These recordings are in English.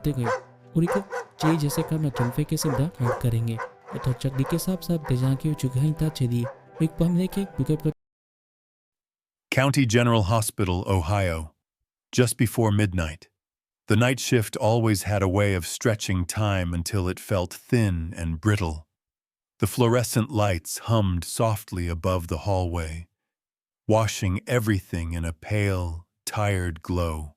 बढ़ते गए 우리가 제 제색하며 전ፌ께서다 가랭에 도착 디케삽삽 대장기 주가인 따체디 빅밤네케 비게프 County General Hospital, Ohio. Just before midnight. The night shift always had a way of stretching time until it felt thin and brittle. The fluorescent lights hummed softly above the hallway, washing everything in a pale, tired glow.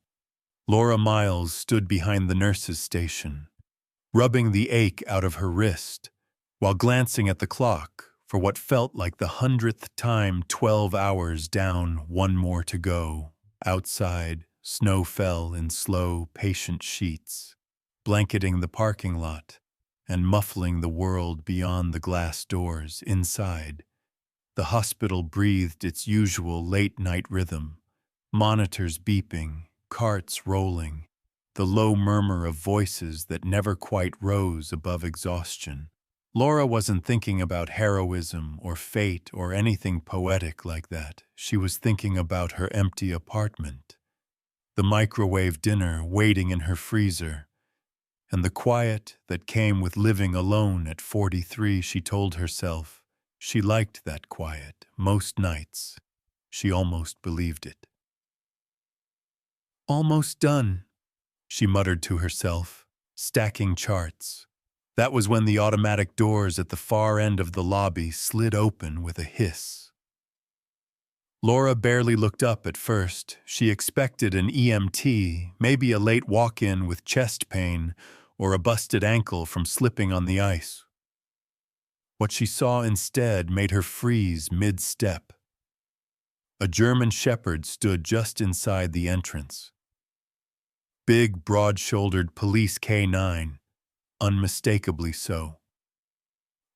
Laura Miles stood behind the nurse's station, rubbing the ache out of her wrist, while glancing at the clock for what felt like the 100th time 12 hours down, one more to go. Outside, snow fell in slow, patient sheets, blanketing the parking lot and muffling the world beyond the glass doors inside. The hospital breathed its usual late-night rhythm, monitors beeping, carts rolling, the low murmur of voices that never quite rose above exhaustion. Laura wasn't thinking about heroism or fate or anything poetic like that. She was thinking about her empty apartment, the microwave dinner waiting in her freezer, and the quiet that came with living alone at 43. She told herself she liked that quiet most nights. She almost believed it. Almost done, she muttered to herself, stacking charts. That was when the automatic doors at the far end of the lobby slid open with a hiss. Laura barely looked up at first. She expected an EMT, maybe a late walk-in with chest pain or a busted ankle from slipping on the ice. What she saw instead made her freeze mid-step. A German shepherd stood just inside the entrance. Big, broad-shouldered police K9, unmistakably so.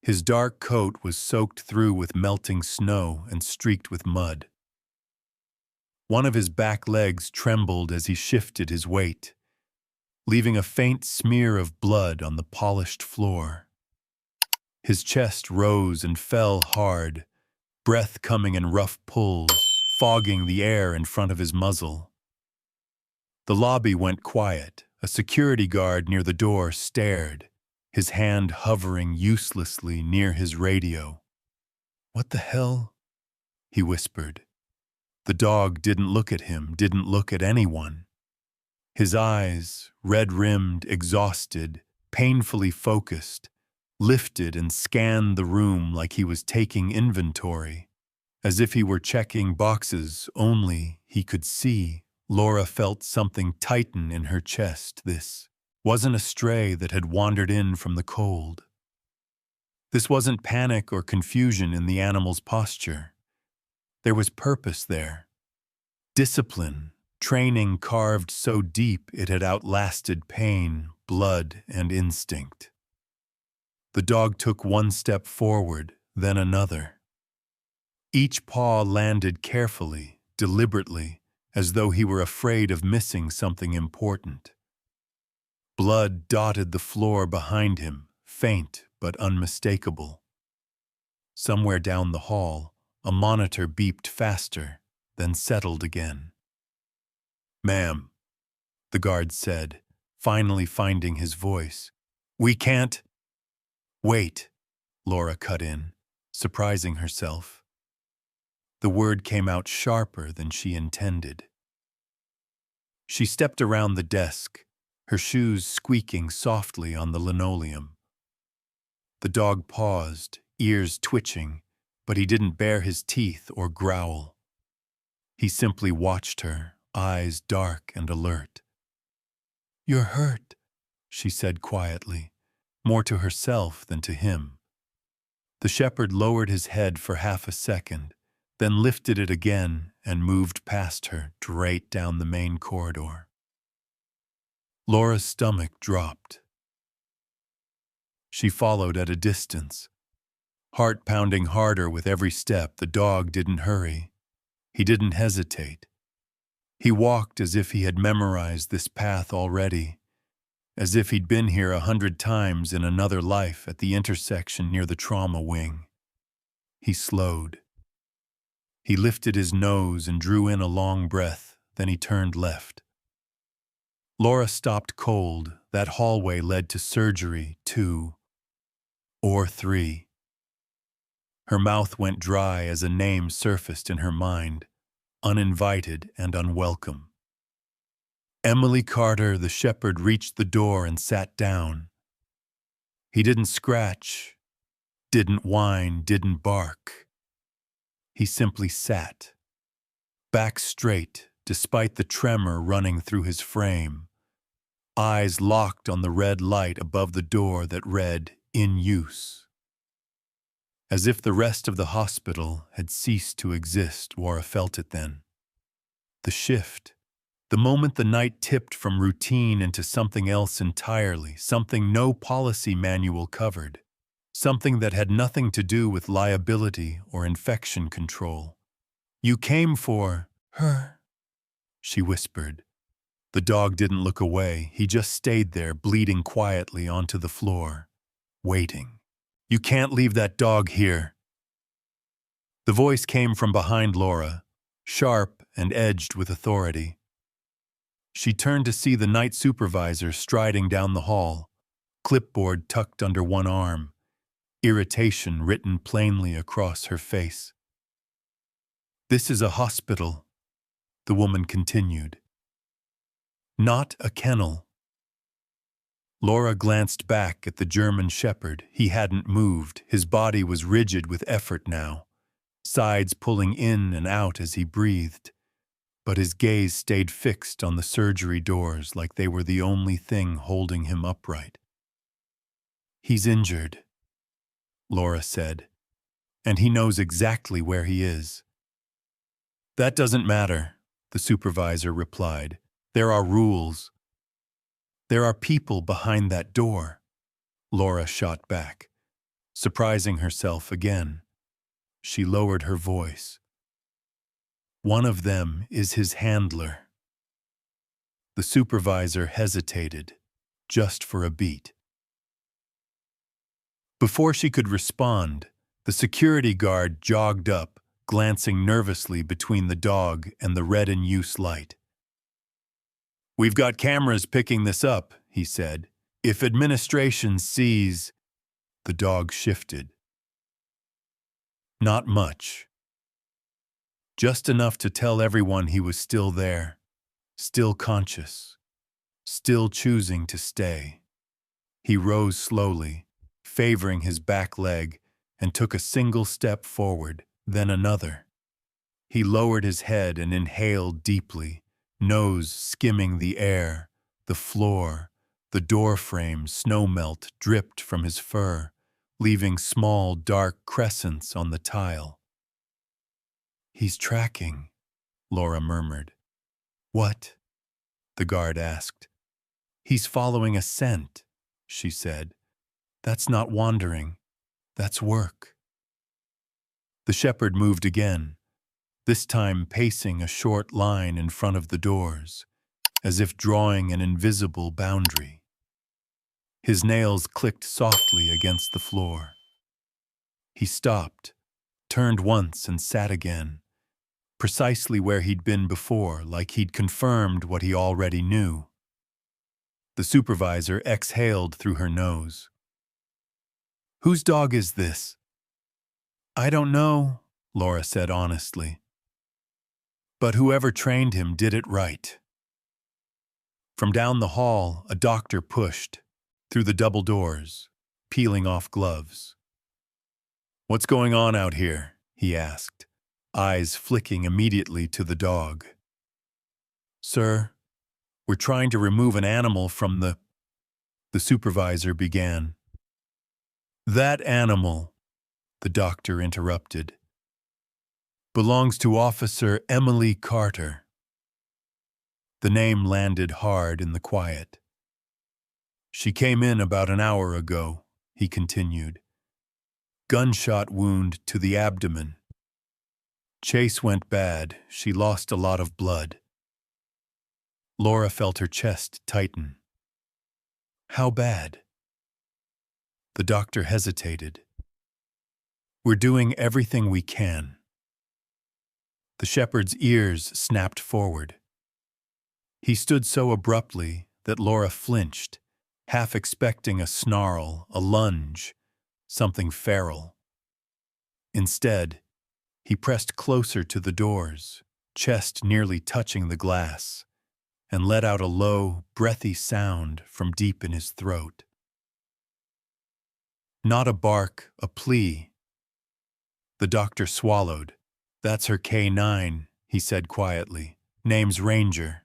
His dark coat was soaked through with melting snow and streaked with mud. One of his back legs trembled as he shifted his weight, leaving a faint smear of blood on the polished floor. His chest rose and fell hard, breath coming in rough pulls, fogging the air in front of his muzzle. The lobby went quiet. A security guard near the door stared, his hand hovering uselessly near his radio. "What the hell?" he whispered. The dog didn't look at him, didn't look at anyone. His eyes, red-rimmed, exhausted, painfully focused, lifted and scanned the room like he was taking inventory, as if he were checking boxes only he could see. Laura felt something tighten in her chest. This wasn't a stray that had wandered in from the cold. This wasn't panic or confusion in the animal's posture. There was purpose there. Discipline, training carved so deep it had outlasted pain, blood, and instinct. The dog took one step forward, then another. Each paw landed carefully, deliberately, as though he were afraid of missing something important. Blood dotted the floor behind him, faint but unmistakable. Somewhere down the hall, a monitor beeped faster, then settled again. "Ma'am," the guard said, finally finding his voice. "We can't—" "Wait," Laura cut in, surprising herself. The word came out sharper than she intended. She stepped around the desk, her shoes squeaking softly on the linoleum. The dog paused, ears twitching, but he didn't bare his teeth or growl. He simply watched her, eyes dark and alert. "You're hurt," she said quietly, more to herself than to him. The shepherd lowered his head for half a second, then lifted it again and moved past her, straight down the main corridor. Laura's stomach dropped. She followed at a distance. Heart pounding harder with every step, the dog didn't hurry. He didn't hesitate. He walked as if he had memorized this path already, as if he'd been here 100 times in another life at the intersection near the trauma wing. He slowed. He lifted his nose and drew in a long breath, then he turned left. Laura stopped cold, that hallway led to surgery 2 or 3. Her mouth went dry as a name surfaced in her mind, uninvited and unwelcome. Emily Carter, the shepherd, reached the door and sat down. He didn't scratch, didn't whine, didn't bark. He simply sat, back straight despite the tremor running through his frame, eyes locked on the red light above the door that read, "In use." As if the rest of the hospital had ceased to exist, Laura felt it then. The shift, the moment the night tipped from routine into something else entirely, something no policy manual covered, something that had nothing to do with liability or infection control. "You came for her," she whispered. The dog didn't look away. He just stayed there, bleeding quietly onto the floor, waiting. "You can't leave that dog here." The voice came from behind Laura, sharp and edged with authority. She turned to see the night supervisor striding down the hall, clipboard tucked under one arm, irritation written plainly across her face. "This is a hospital," the woman continued. "Not a kennel." Laura glanced back at the German shepherd. He hadn't moved. His body was rigid with effort now, sides pulling in and out as he breathed. But his gaze stayed fixed on the surgery doors like they were the only thing holding him upright. "He's injured," Laura said, "and he knows exactly where he is." "That doesn't matter," the supervisor replied. "There are rules." "There are people behind that door," Laura shot back, surprising herself again. She lowered her voice. "One of them is his handler." The supervisor hesitated, just for a beat. Before she could respond, the security guard jogged up, glancing nervously between the dog and the red in use light. "We've got cameras picking this up," he said. "If administration sees—" The dog shifted. Not much. Just enough to tell everyone he was still there, still conscious, still choosing to stay. He rose slowly, favoring his back leg, and took a single step forward, then another. He lowered his head and inhaled deeply, nose skimming the air, the floor, the door frame. Snowmelt dripped from his fur, leaving small dark crescents on the tile. "He's tracking," Laura murmured. "What?" the guard asked. "He's following a scent," she said. "That's not wandering. That's work." The shepherd moved again, this time pacing a short line in front of the doors, as if drawing an invisible boundary. His nails clicked softly against the floor. He stopped, turned once and sat again, precisely where he'd been before, like he'd confirmed what he already knew. The supervisor exhaled through her nose. "Whose dog is this?" "I don't know," Laura said honestly. "But whoever trained him did it right." From down the hall, a doctor pushed, through the double doors, peeling off gloves. "What's going on out here?" he asked, eyes flicking immediately to the dog. "Sir, we're trying to remove an animal from the supervisor began. "That animal," the doctor interrupted, "belongs to Officer Emily Carter." The name landed hard in the quiet. "She came in about an hour ago," he continued. "Gunshot wound to the abdomen. Chase went bad. She lost a lot of blood." Laura felt her chest tighten. "How bad?" The doctor hesitated. "We're doing everything we can." The shepherd's ears snapped forward. He stood so abruptly that Laura flinched, half expecting a snarl, a lunge, something feral. Instead, he pressed closer to the doors, chest nearly touching the glass, and let out a low, breathy sound from deep in his throat. Not a bark, a plea. The doctor swallowed. "That's her K9, he said quietly. "Name's Ranger."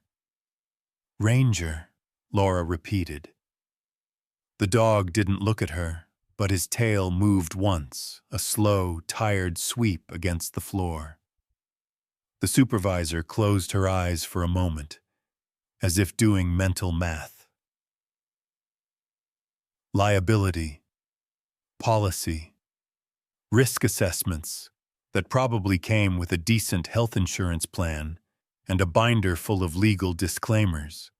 "Ranger," Laura repeated. The dog didn't look at her, but his tail moved once, a slow, tired sweep against the floor. The supervisor closed her eyes for a moment, as if doing mental math. Liability, policy, risk assessments that probably came with a decent health insurance plan and a binder full of legal disclaimers.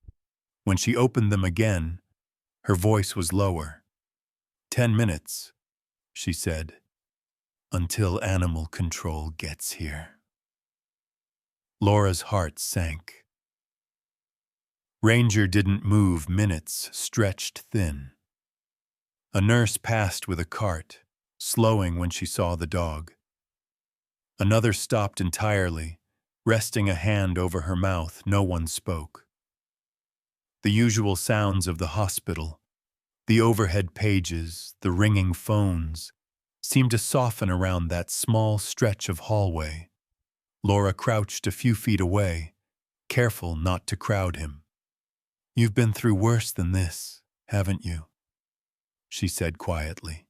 When she opened them again, her voice was lower. 10 minutes, she said, until animal control gets here. Laura's heart sank. Ranger didn't move minutes, stretched thin. A nurse passed with a cart, slowing when she saw the dog. Another stopped entirely, resting a hand over her mouth. No one spoke. The usual sounds of the hospital, the overhead pages, the ringing phones, seemed to soften around that small stretch of hallway. Laura crouched a few feet away, careful not to crowd him. "You've been through worse than this, haven't you?" she said quietly.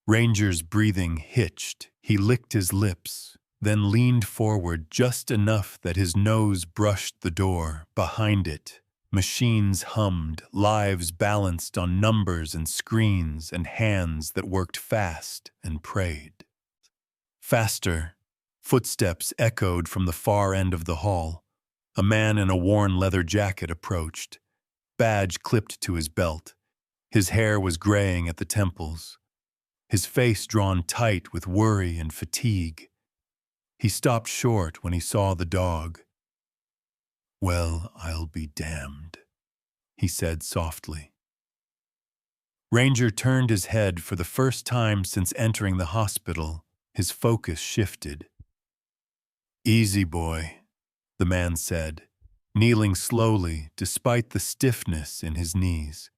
Ranger's breathing hitched. He licked his lips, then leaned forward just enough that his nose brushed the door. Behind it, machines hummed, lives balanced on numbers and screens, and hands that worked fast and prayed. Faster, footsteps echoed from the far end of the hall. A man in a worn leather jacket approached, badge clipped to his belt. His hair was graying at the temples, his face drawn tight with worry and fatigue. He stopped short when he saw the dog. "Well, I'll be damned," he said softly. Ranger turned his head for the first time since entering the hospital. His focus shifted. "Easy, boy," the man said, kneeling slowly despite the stiffness in his knees.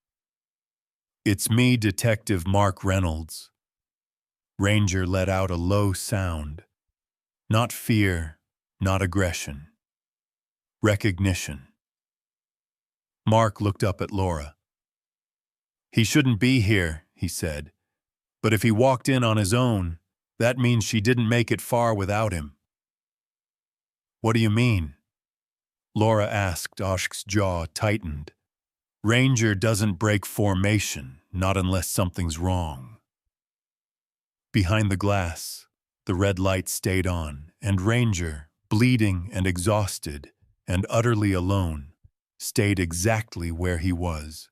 "It's me, Detective Mark Reynolds." Ranger let out a low sound. Not fear, not aggression. Recognition. Mark looked up at Laura. "He shouldn't be here," he said. "But if he walked in on his own, that means she didn't make it far without him." "What do you mean?" Laura asked. Oshk's jaw tightened. "Ranger doesn't break formation, not unless something's wrong." Behind the glass, the red light stayed on, and Ranger, bleeding and exhausted and utterly alone, stayed exactly where he was.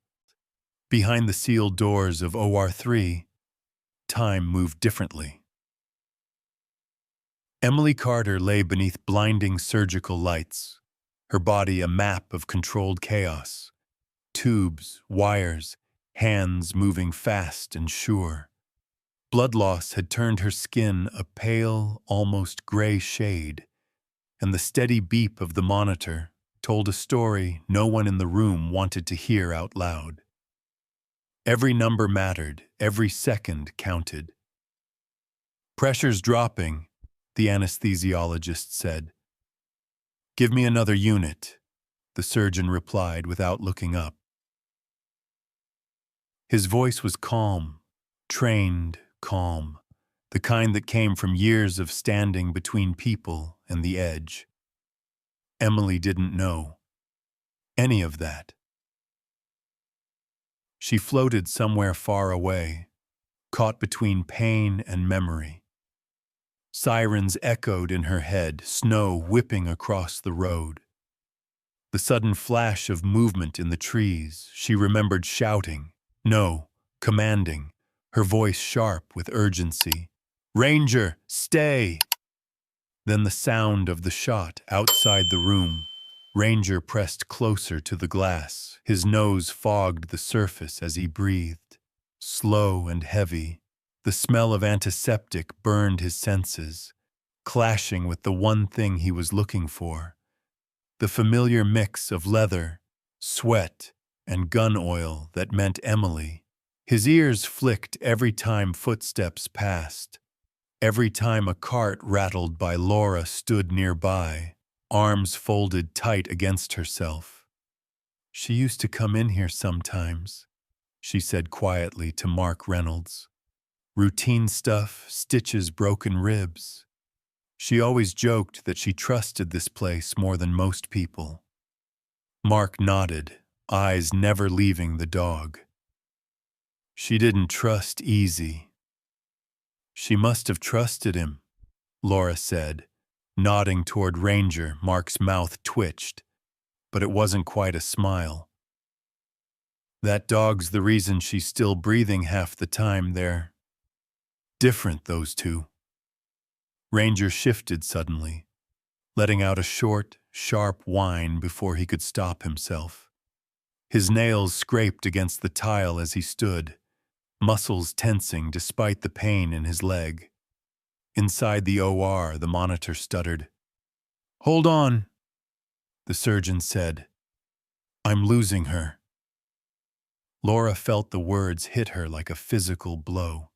Behind the sealed doors of OR3, time moved differently. Emily Carter lay beneath blinding surgical lights, her body a map of controlled chaos. Tubes, wires, hands moving fast and sure. Blood loss had turned her skin a pale, almost gray shade, and the steady beep of the monitor told a story no one in the room wanted to hear out loud. Every number mattered, every second counted. "Pressure's dropping," the anesthesiologist said. "Give me another unit," the surgeon replied without looking up. His voice was calm, trained, calm, the kind that came from years of standing between people and the edge. Emily didn't know any of that. She floated somewhere far away, caught between pain and memory. Sirens echoed in her head, snow whipping across the road. The sudden flash of movement in the trees, she remembered shouting, no, commanding, her voice sharp with urgency. "Ranger, stay!" Then the sound of the shot outside the room, Ranger pressed closer to the glass. His nose fogged the surface as he breathed. Slow and heavy, the smell of antiseptic burned his senses, clashing with the one thing he was looking for. The familiar mix of leather, sweat, and gun oil that meant Emily. His ears flicked every time footsteps passed, every time a cart rattled by Laura stood nearby, arms folded tight against herself. "She used to come in here sometimes," she said quietly to Mark Reynolds. "Routine stuff, stitches, broken ribs. She always joked that she trusted this place more than most people." Mark nodded, eyes never leaving the dog. "She didn't trust easy." "She must have trusted him," Laura said, nodding toward Ranger. Mark's mouth twitched, but it wasn't quite a smile. "That dog's the reason she's still breathing half the time. They're different, those two." Ranger shifted suddenly, letting out a short, sharp whine before he could stop himself. His nails scraped against the tile as he stood, muscles tensing despite the pain in his leg. Inside the OR, the monitor stuttered. "Hold on," the surgeon said. "I'm losing her." Laura felt the words hit her like a physical blow.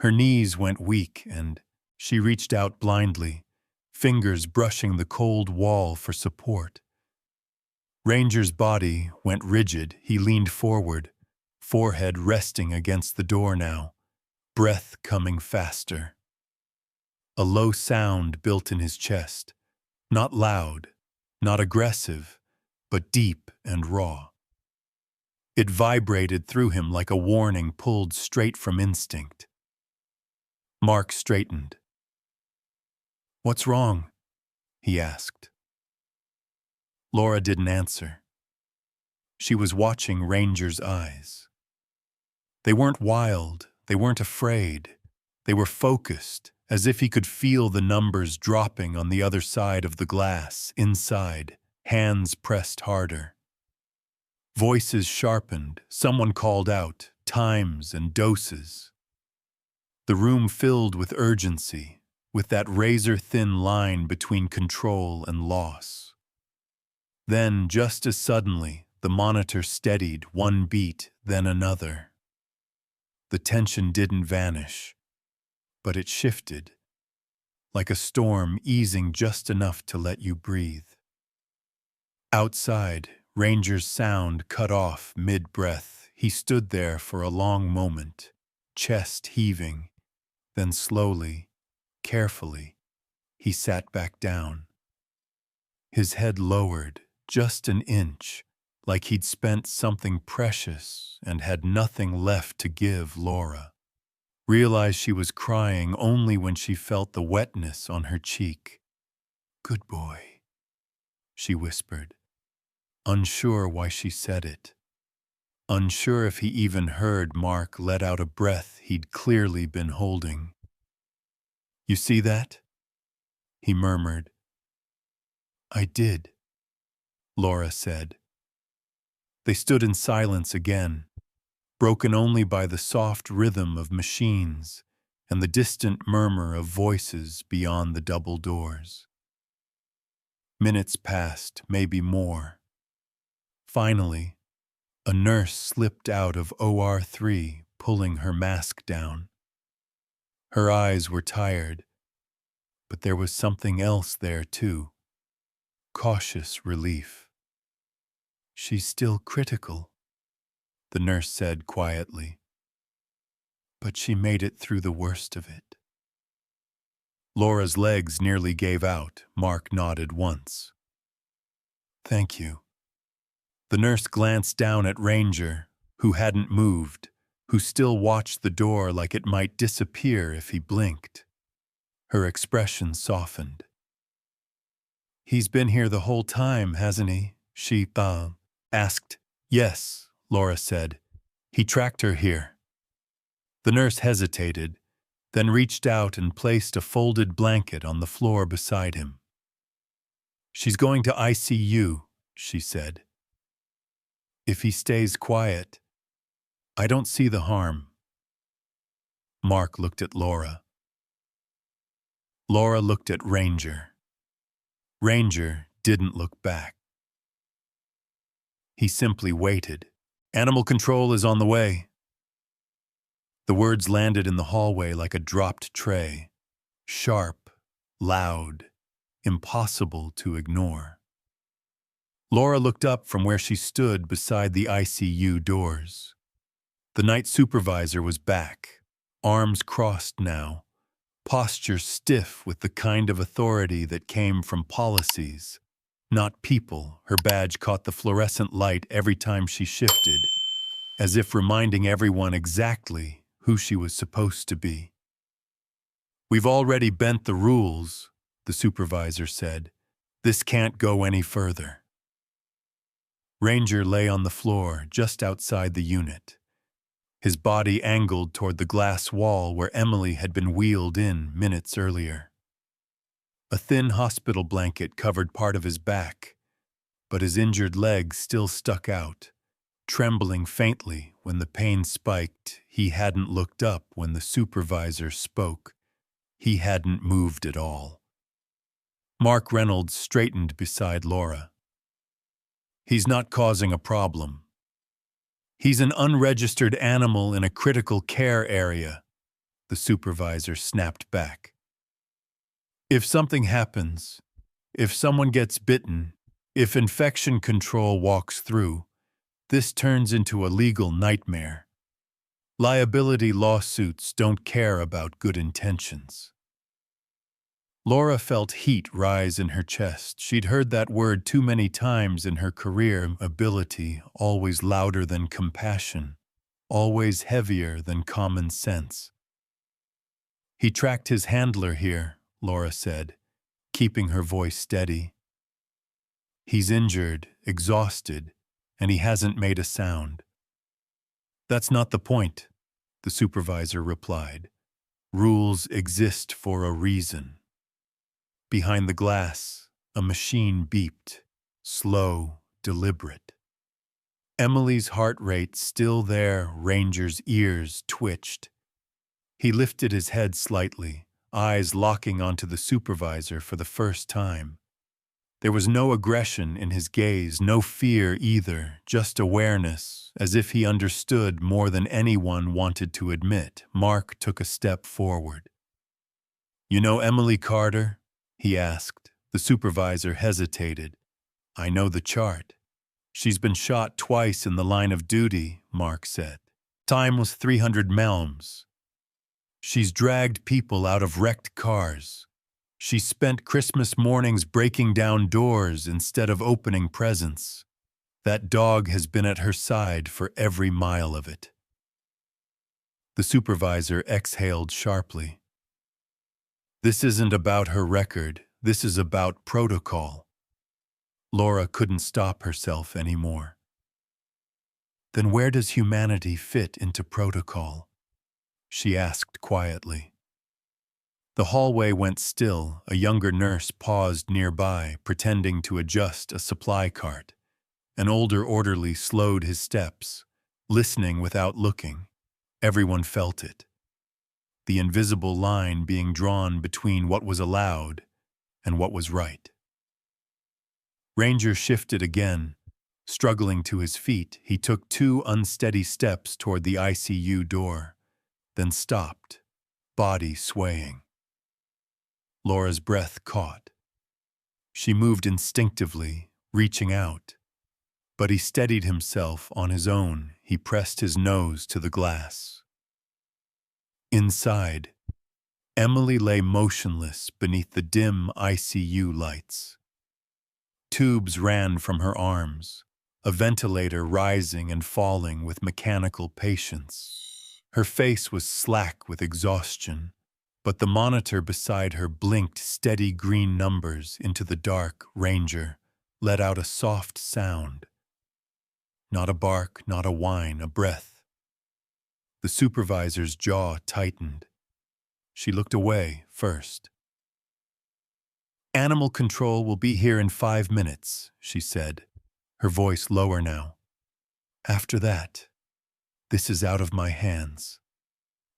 Her knees went weak and she reached out blindly, fingers brushing the cold wall for support. Ranger's body went rigid. He leaned forward, forehead resting against the door now, breath coming faster. A low sound built in his chest, not loud, not aggressive, but deep and raw. It vibrated through him like a warning pulled straight from instinct. Mark straightened. "What's wrong?" he asked. Laura didn't answer. She was watching Ranger's eyes. They weren't wild, they weren't afraid. They were focused, as if he could feel the numbers dropping on the other side of the glass, inside, hands pressed harder. Voices sharpened, someone called out, times and doses. The room filled with urgency, with that razor-thin line between control and loss. Then, just as suddenly, the monitor steadied, one beat, then another. The tension didn't vanish, but it shifted, like a storm easing just enough to let you breathe. Outside, Ranger's sound cut off mid-breath. He stood there for a long moment, chest heaving, then slowly, carefully, he sat back down. His head lowered, just an inch, like he'd spent something precious and had nothing left to give Laura. Realized she was crying only when she felt the wetness on her cheek. "Good boy," she whispered, unsure why she said it. Unsure if he even heard Mark let out a breath he'd clearly been holding. "You see that?" he murmured. "I did," Laura said. They stood in silence again, broken only by the soft rhythm of machines and the distant murmur of voices beyond the double doors. Minutes passed, maybe more. Finally, a nurse slipped out of OR3, pulling her mask down. Her eyes were tired, but there was something else there too. Cautious relief. "She's still critical," the nurse said quietly. "But she made it through the worst of it." Laura's legs nearly gave out. Mark nodded once. "Thank you." The nurse glanced down at Ranger, who hadn't moved, who still watched the door like it might disappear if he blinked. Her expression softened. "He's been here the whole time, hasn't he?" she asked. "Yes," Laura said. "He tracked her here." The nurse hesitated, then reached out and placed a folded blanket on the floor beside him. She's going to ICU, she said. If he stays quiet, I don't see the harm. Mark looked at Laura. Laura looked at Ranger. Ranger didn't look back. He simply waited. Animal control is on the way. The words landed in the hallway like a dropped tray. Sharp, loud, impossible to ignore. Laura looked up from where she stood beside the ICU doors. The night supervisor was back, arms crossed now, posture stiff with the kind of authority that came from policies, not people. Her badge caught the fluorescent light every time she shifted, as if reminding everyone exactly who she was supposed to be. We've already bent the rules, the supervisor said. This can't go any further. Ranger lay on the floor just outside the unit, his body angled toward the glass wall where Emily had been wheeled in minutes earlier. A thin hospital blanket covered part of his back, but his injured leg still stuck out, trembling faintly when the pain spiked. He hadn't looked up when the supervisor spoke. He hadn't moved at all. Mark Reynolds straightened beside Laura. He's not causing a problem. He's an unregistered animal in a critical care area, the supervisor snapped back. If something happens, if someone gets bitten, if infection control walks through, this turns into a legal nightmare. Liability lawsuits don't care about good intentions. Laura felt heat rise in her chest. She'd heard that word too many times in her career. Ability, always louder than compassion, always heavier than common sense. He tracked his handler here, Laura said, keeping her voice steady. He's injured, exhausted, and he hasn't made a sound. That's not the point, the supervisor replied. Rules exist for a reason. Behind the glass, a machine beeped, slow, deliberate. Emily's heart rate still there. Ranger's ears twitched. He lifted his head slightly, eyes locking onto the supervisor for the first time. There was no aggression in his gaze, no fear either, just awareness, as if he understood more than anyone wanted to admit. Mark took a step forward. You know Emily Carter? He asked. The supervisor hesitated. I know the chart. She's been shot twice in the line of duty, Mark said. Time was 300 melms. She's dragged people out of wrecked cars. She spent Christmas mornings breaking down doors instead of opening presents. That dog has been at her side for every mile of it. The supervisor exhaled sharply. This isn't about her record. This is about protocol. Laura couldn't stop herself anymore. Then where does humanity fit into protocol? She asked quietly. The hallway went still. A younger nurse paused nearby, pretending to adjust a supply cart. An older orderly slowed his steps, listening without looking. Everyone felt it. The invisible line being drawn between what was allowed and what was right. Ranger shifted again. Struggling to his feet, he took 2 unsteady steps toward the ICU door, then stopped, body swaying. Laura's breath caught. She moved instinctively, reaching out. But he steadied himself on his own. He pressed his nose to the glass. Inside, Emily lay motionless beneath the dim ICU lights. Tubes ran from her arms, a ventilator rising and falling with mechanical patience. Her face was slack with exhaustion, but the monitor beside her blinked steady green numbers into the dark. Ranger let out a soft sound. Not a bark, not a whine, a breath. The supervisor's jaw tightened. She looked away first. Animal control will be here in 5 minutes, she said, her voice lower now. After that, this is out of my hands.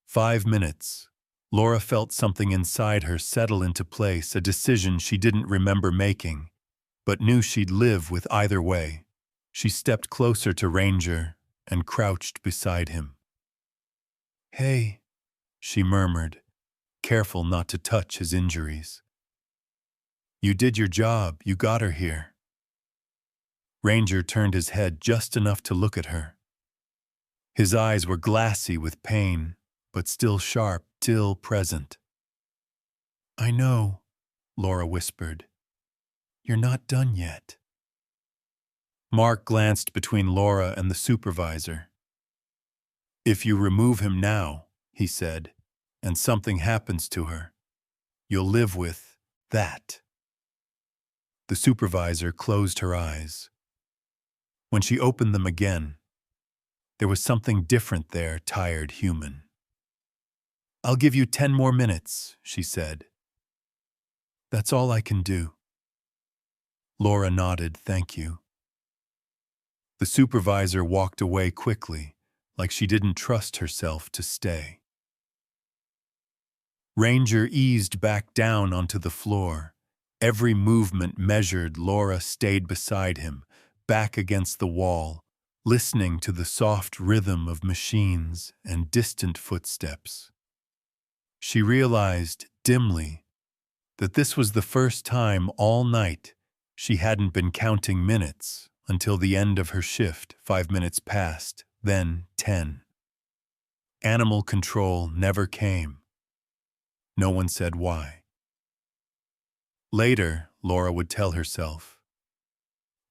5 minutes. Laura felt something inside her settle into place, a decision she didn't remember making, but knew she'd live with either way. She stepped closer to Ranger and crouched beside him. Hey, she murmured, careful not to touch his injuries. You did your job, you got her here. Ranger turned his head just enough to look at her. His eyes were glassy with pain, but still sharp, still present. I know, Laura whispered. You're not done yet. Mark glanced between Laura and the supervisor. If you remove him now, he said, and something happens to her, you'll live with that. The supervisor closed her eyes. When she opened them again, there was something different there, tired human. I'll give you 10 more minutes, she said. That's all I can do. Laura nodded, thank you. The supervisor walked away quickly, like she didn't trust herself to stay. Ranger eased back down onto the floor. Every movement measured. Laura stayed beside him, back against the wall, listening to the soft rhythm of machines and distant footsteps. She realized, dimly, that this was the first time all night she hadn't been counting minutes until the end of her shift. 5 minutes passed, then 10. Animal control never came. No one said why. Later, Laura would tell herself,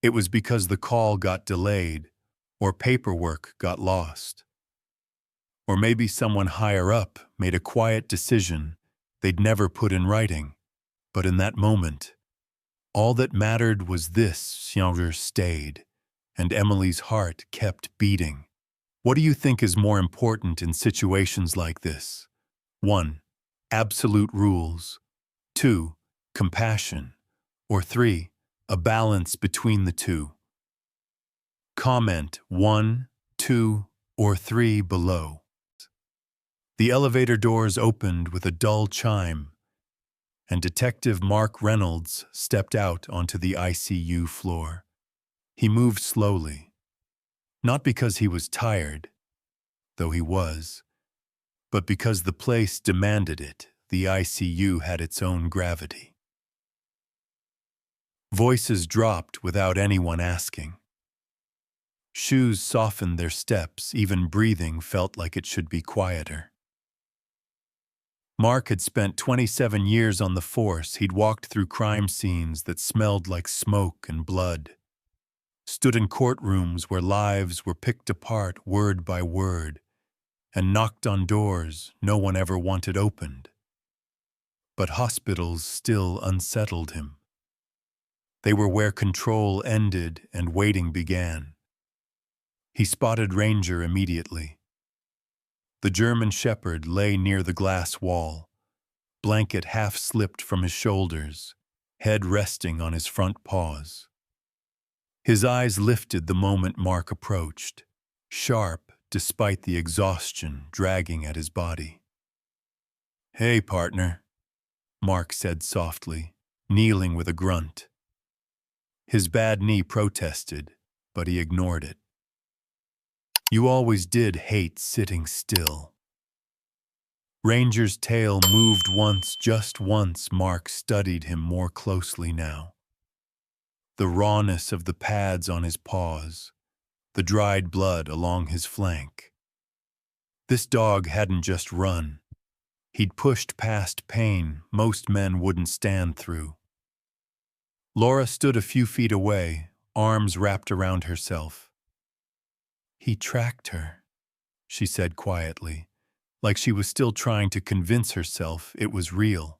it was because the call got delayed or paperwork got lost. Or maybe someone higher up made a quiet decision they'd never put in writing. But in that moment, all that mattered was this: Ranger stayed, and Emily's heart kept beating. What do you think is more important in situations like this? 1. Absolute rules. 2. Compassion. Or 3. A balance between the two. Comment 1, 2, or 3 below. The elevator doors opened with a dull chime, and Detective Mark Reynolds stepped out onto the ICU floor. He moved slowly, not because he was tired, though he was, but because the place demanded it. The ICU had its own gravity. Voices dropped without anyone asking. Shoes softened their steps, even breathing felt like it should be quieter. Mark had spent 27 years on the force. He'd walked through crime scenes that smelled like smoke and blood, stood in courtrooms where lives were picked apart word by word, and knocked on doors no one ever wanted opened. But hospitals still unsettled him. They were where control ended and waiting began. He spotted Ranger immediately. The German shepherd lay near the glass wall, blanket half slipped from his shoulders, head resting on his front paws. His eyes lifted the moment Mark approached, sharp despite the exhaustion dragging at his body. Hey, partner, Mark said softly, kneeling with a grunt. His bad knee protested, but he ignored it. You always did hate sitting still. Ranger's tail moved once, just once. Mark studied him more closely now. The rawness of the pads on his paws, the dried blood along his flank. This dog hadn't just run. He'd pushed past pain most men wouldn't stand through. Laura stood a few feet away, arms wrapped around herself. He tracked her, she said quietly, like she was still trying to convince herself it was real.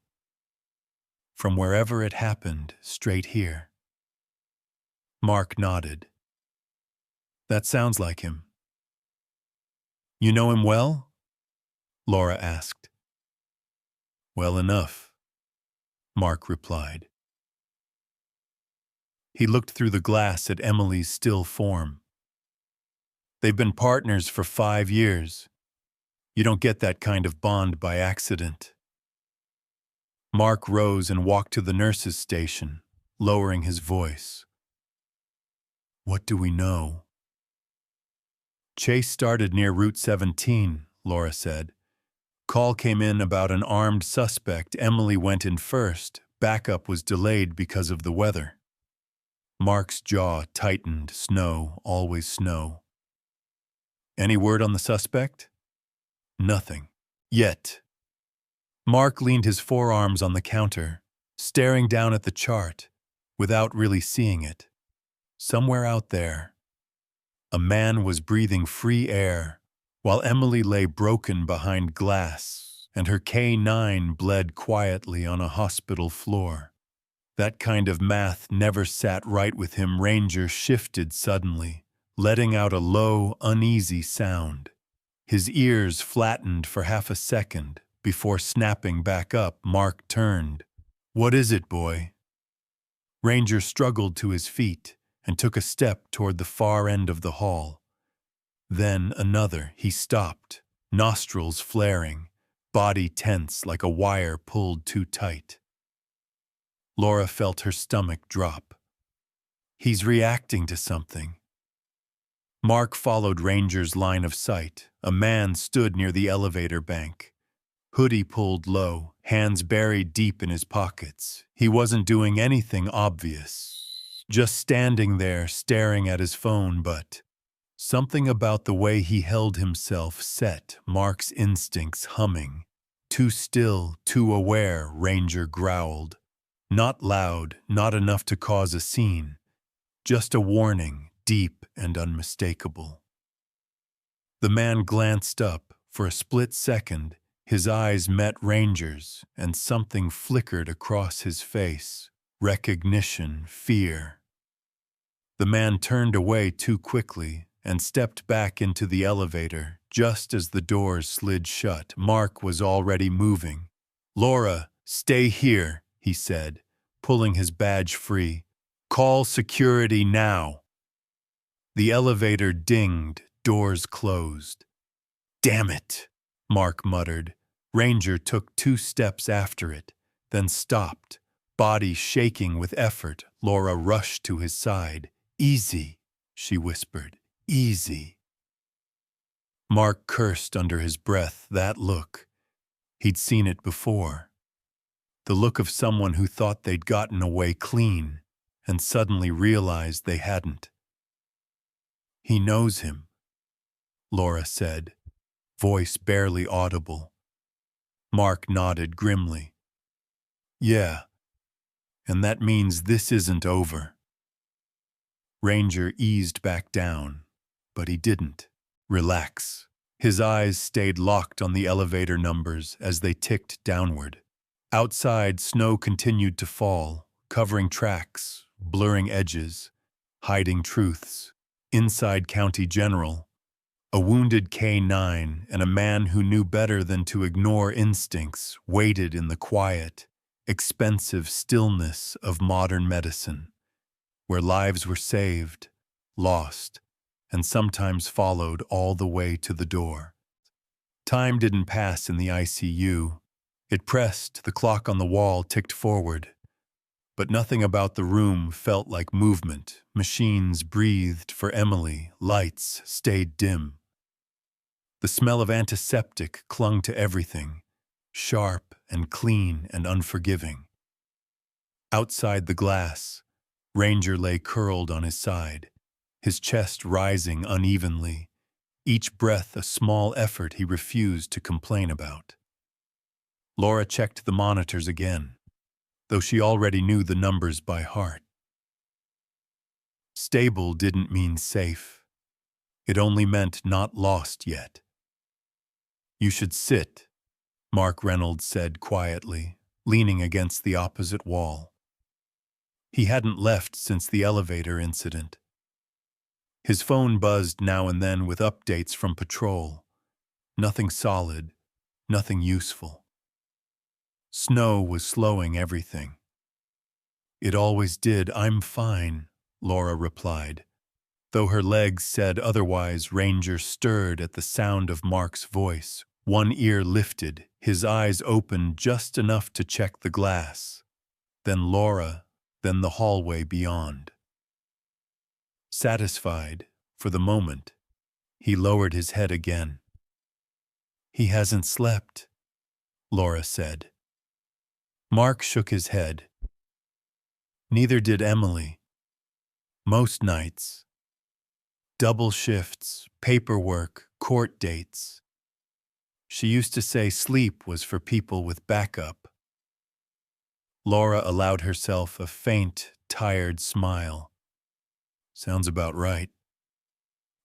From wherever it happened, straight here. Mark nodded. That sounds like him. You know him well? Laura asked. Well enough, Mark replied. He looked through the glass at Emily's still form. They've been partners for 5 years. You don't get that kind of bond by accident. Mark rose and walked to the nurse's station, lowering his voice. What do we know? Chase started near Route 17, Laura said. Call came in about an armed suspect. Emily went in first. Backup was delayed because of the weather. Mark's jaw tightened. Snow, always snow. Any word on the suspect? Nothing. Yet. Mark leaned his forearms on the counter, staring down at the chart, without really seeing it. Somewhere out there, a man was breathing free air, while Emily lay broken behind glass, and her K9 bled quietly on a hospital floor. That kind of math never sat right with him. Ranger shifted suddenly, letting out a low, uneasy sound. His ears flattened for half a second before snapping back up. Mark turned. What is it, boy? Ranger struggled to his feet and took a step toward the far end of the hall. Then another. He stopped, nostrils flaring, body tense like a wire pulled too tight. Laura felt her stomach drop. He's reacting to something. Mark followed Ranger's line of sight. A man stood near the elevator bank. Hoodie pulled low, hands buried deep in his pockets. He wasn't doing anything obvious, just standing there staring at his phone, but something about the way he held himself set Mark's instincts humming. Too still, too aware, Ranger growled. Not loud, not enough to cause a scene. Just a warning, deep and unmistakable. The man glanced up. For a split second, his eyes met Ranger's, and something flickered across his face. Recognition, fear. The man turned away too quickly and stepped back into the elevator just as the doors slid shut. Mark was already moving. Laura, stay here, he said, pulling his badge free. Call security now. The elevator dinged, doors closed. Damn it, Mark muttered. Ranger took 2 steps after it, then stopped, body shaking with effort. Laura rushed to his side. Easy, she whispered. Easy. Mark cursed under his breath. That look. He'd seen it before. The look of someone who thought they'd gotten away clean and suddenly realized they hadn't. He knows him, Laura said, voice barely audible. Mark nodded grimly. Yeah, and that means this isn't over. Ranger eased back down, but he didn't. Relax. His eyes stayed locked on the elevator numbers as they ticked downward. Outside, snow continued to fall, covering tracks, blurring edges, hiding truths. Inside County General, a wounded K9 and a man who knew better than to ignore instincts waited in the quiet, expensive stillness of modern medicine, where lives were saved, lost, and sometimes followed all the way to the door. Time didn't pass in the ICU. It pressed, the clock on the wall ticked forward. But nothing about the room felt like movement. Machines breathed for Emily, lights stayed dim. The smell of antiseptic clung to everything, sharp and clean and unforgiving. Outside the glass, Ranger lay curled on his side, his chest rising unevenly, each breath a small effort he refused to complain about. Laura checked the monitors again, though she already knew the numbers by heart. Stable didn't mean safe. It only meant not lost yet. You should sit, Mark Reynolds said quietly, leaning against the opposite wall. He hadn't left since the elevator incident. His phone buzzed now and then with updates from patrol. Nothing solid, nothing useful. Snow was slowing everything. It always did. I'm fine, Laura replied. Though her legs said otherwise, Ranger stirred at the sound of Mark's voice. One ear lifted, his eyes opened just enough to check the glass. Then Laura, then the hallway beyond. Satisfied, for the moment, he lowered his head again. He hasn't slept, Laura said. Mark shook his head. Neither did Emily. Most nights. Double shifts, paperwork, court dates. She used to say sleep was for people with backup. Laura allowed herself a faint, tired smile. Sounds about right.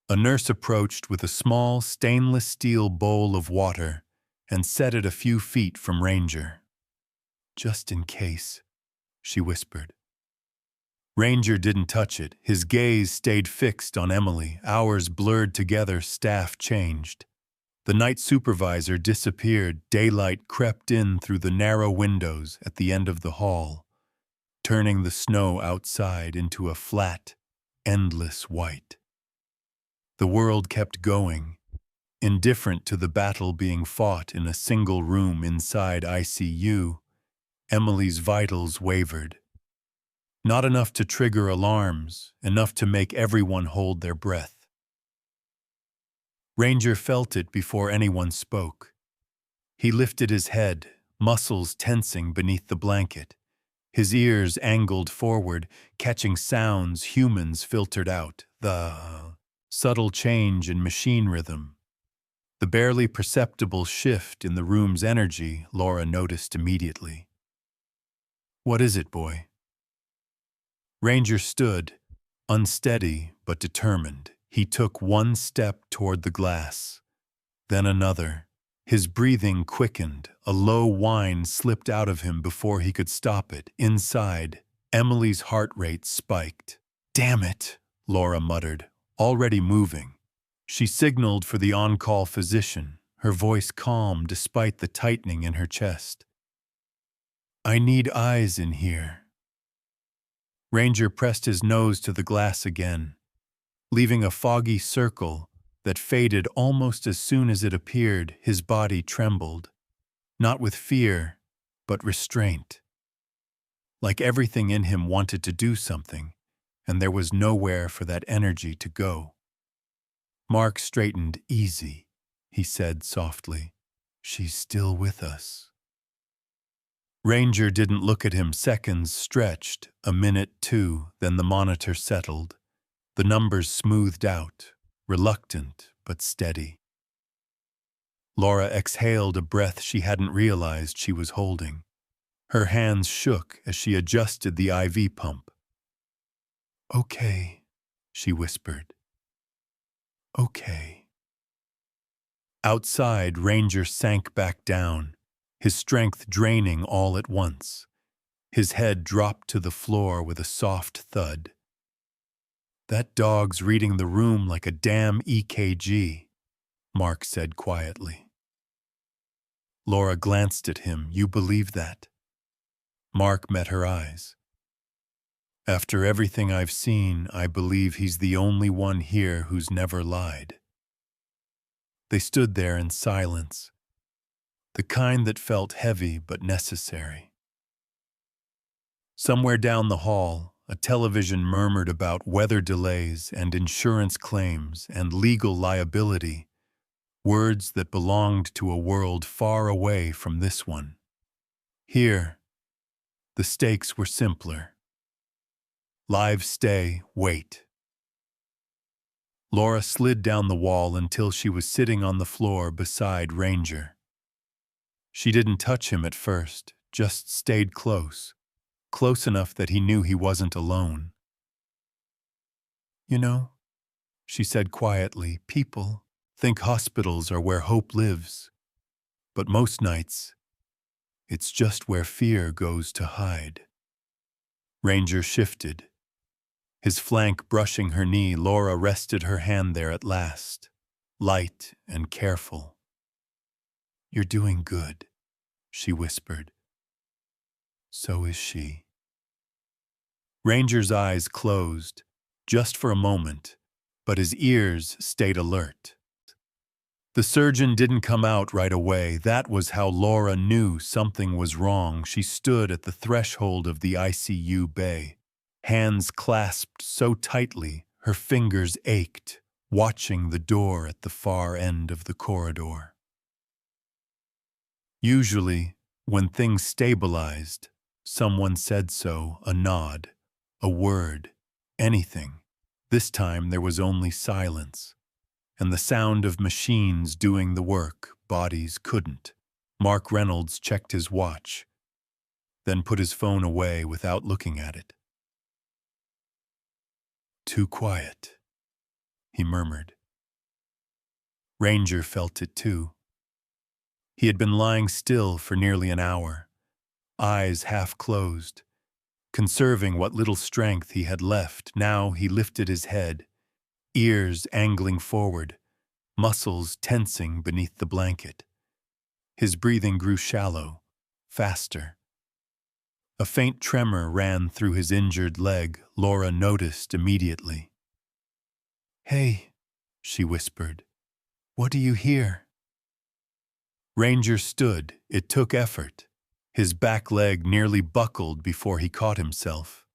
A nurse approached with a small stainless steel bowl of water and set it a few feet from Ranger. Just in case, she whispered. Ranger didn't touch it. His gaze stayed fixed on Emily. Hours blurred together, staff changed. The night supervisor disappeared. Daylight crept in through the narrow windows at the end of the hall, turning the snow outside into a flat, endless white. The world kept going, indifferent to the battle being fought in a single room inside ICU. Emily's vitals wavered. Not enough to trigger alarms, enough to make everyone hold their breath. Ranger felt it before anyone spoke. He lifted his head, muscles tensing beneath the blanket. His ears angled forward, catching sounds humans filtered out. The subtle change in machine rhythm. The barely perceptible shift in the room's energy, Laura noticed immediately. What is it, boy? Ranger stood, unsteady but determined. He took one step toward the glass, then another. His breathing quickened. A low whine slipped out of him before he could stop it. Inside, Emily's heart rate spiked. Damn it, Laura muttered, already moving. She signaled for the on-call physician, her voice calm despite the tightening in her chest. I need eyes in here. Ranger pressed his nose to the glass again, leaving a foggy circle that faded almost as soon as it appeared. His body trembled, not with fear, but restraint. Like everything in him wanted to do something, and there was nowhere for that energy to go. Mark straightened. Easy, he said softly. She's still with us. Ranger didn't look at him. Seconds stretched, a minute, two, then the monitor settled. The numbers smoothed out, reluctant but steady. Laura exhaled a breath she hadn't realized she was holding. Her hands shook as she adjusted the IV pump. Okay, she whispered. Okay. Outside, Ranger sank back down, his strength draining all at once. His head dropped to the floor with a soft thud. That dog's reading the room like a damn EKG, Mark said quietly. Laura glanced at him. You believe that? Mark met her eyes. After everything I've seen, I believe he's the only one here who's never lied. They stood there in silence, the kind that felt heavy but necessary. Somewhere down the hall, a television murmured about weather delays and insurance claims and legal liability, words that belonged to a world far away from this one. Here, the stakes were simpler. Live stay, wait. Laura slid down the wall until she was sitting on the floor beside Ranger. She didn't touch him at first, just stayed close enough that he knew he wasn't alone. You know, she said quietly, people think hospitals are where hope lives, but most nights, it's just where fear goes to hide. Ranger shifted, his flank brushing her knee. Laura rested her hand there at last, light and careful. You're doing good, she whispered. So is she. Ranger's eyes closed, just for a moment, but his ears stayed alert. The surgeon didn't come out right away. That was how Laura knew something was wrong. She stood at the threshold of the ICU bay, hands clasped so tightly her fingers ached, watching the door at the far end of the corridor. Usually, when things stabilized, someone said so, a nod, a word, anything. This time there was only silence, and the sound of machines doing the work bodies couldn't. Mark Reynolds checked his watch, then put his phone away without looking at it. "Too quiet," he murmured. Ranger felt it too. He had been lying still for nearly an hour, eyes half closed, conserving what little strength he had left. Now he lifted his head, ears angling forward, muscles tensing beneath the blanket. His breathing grew shallow, faster. A faint tremor ran through his injured leg. Laura noticed immediately. "Hey," she whispered, "what do you hear?" Ranger stood. It took effort. His back leg nearly buckled before he caught himself.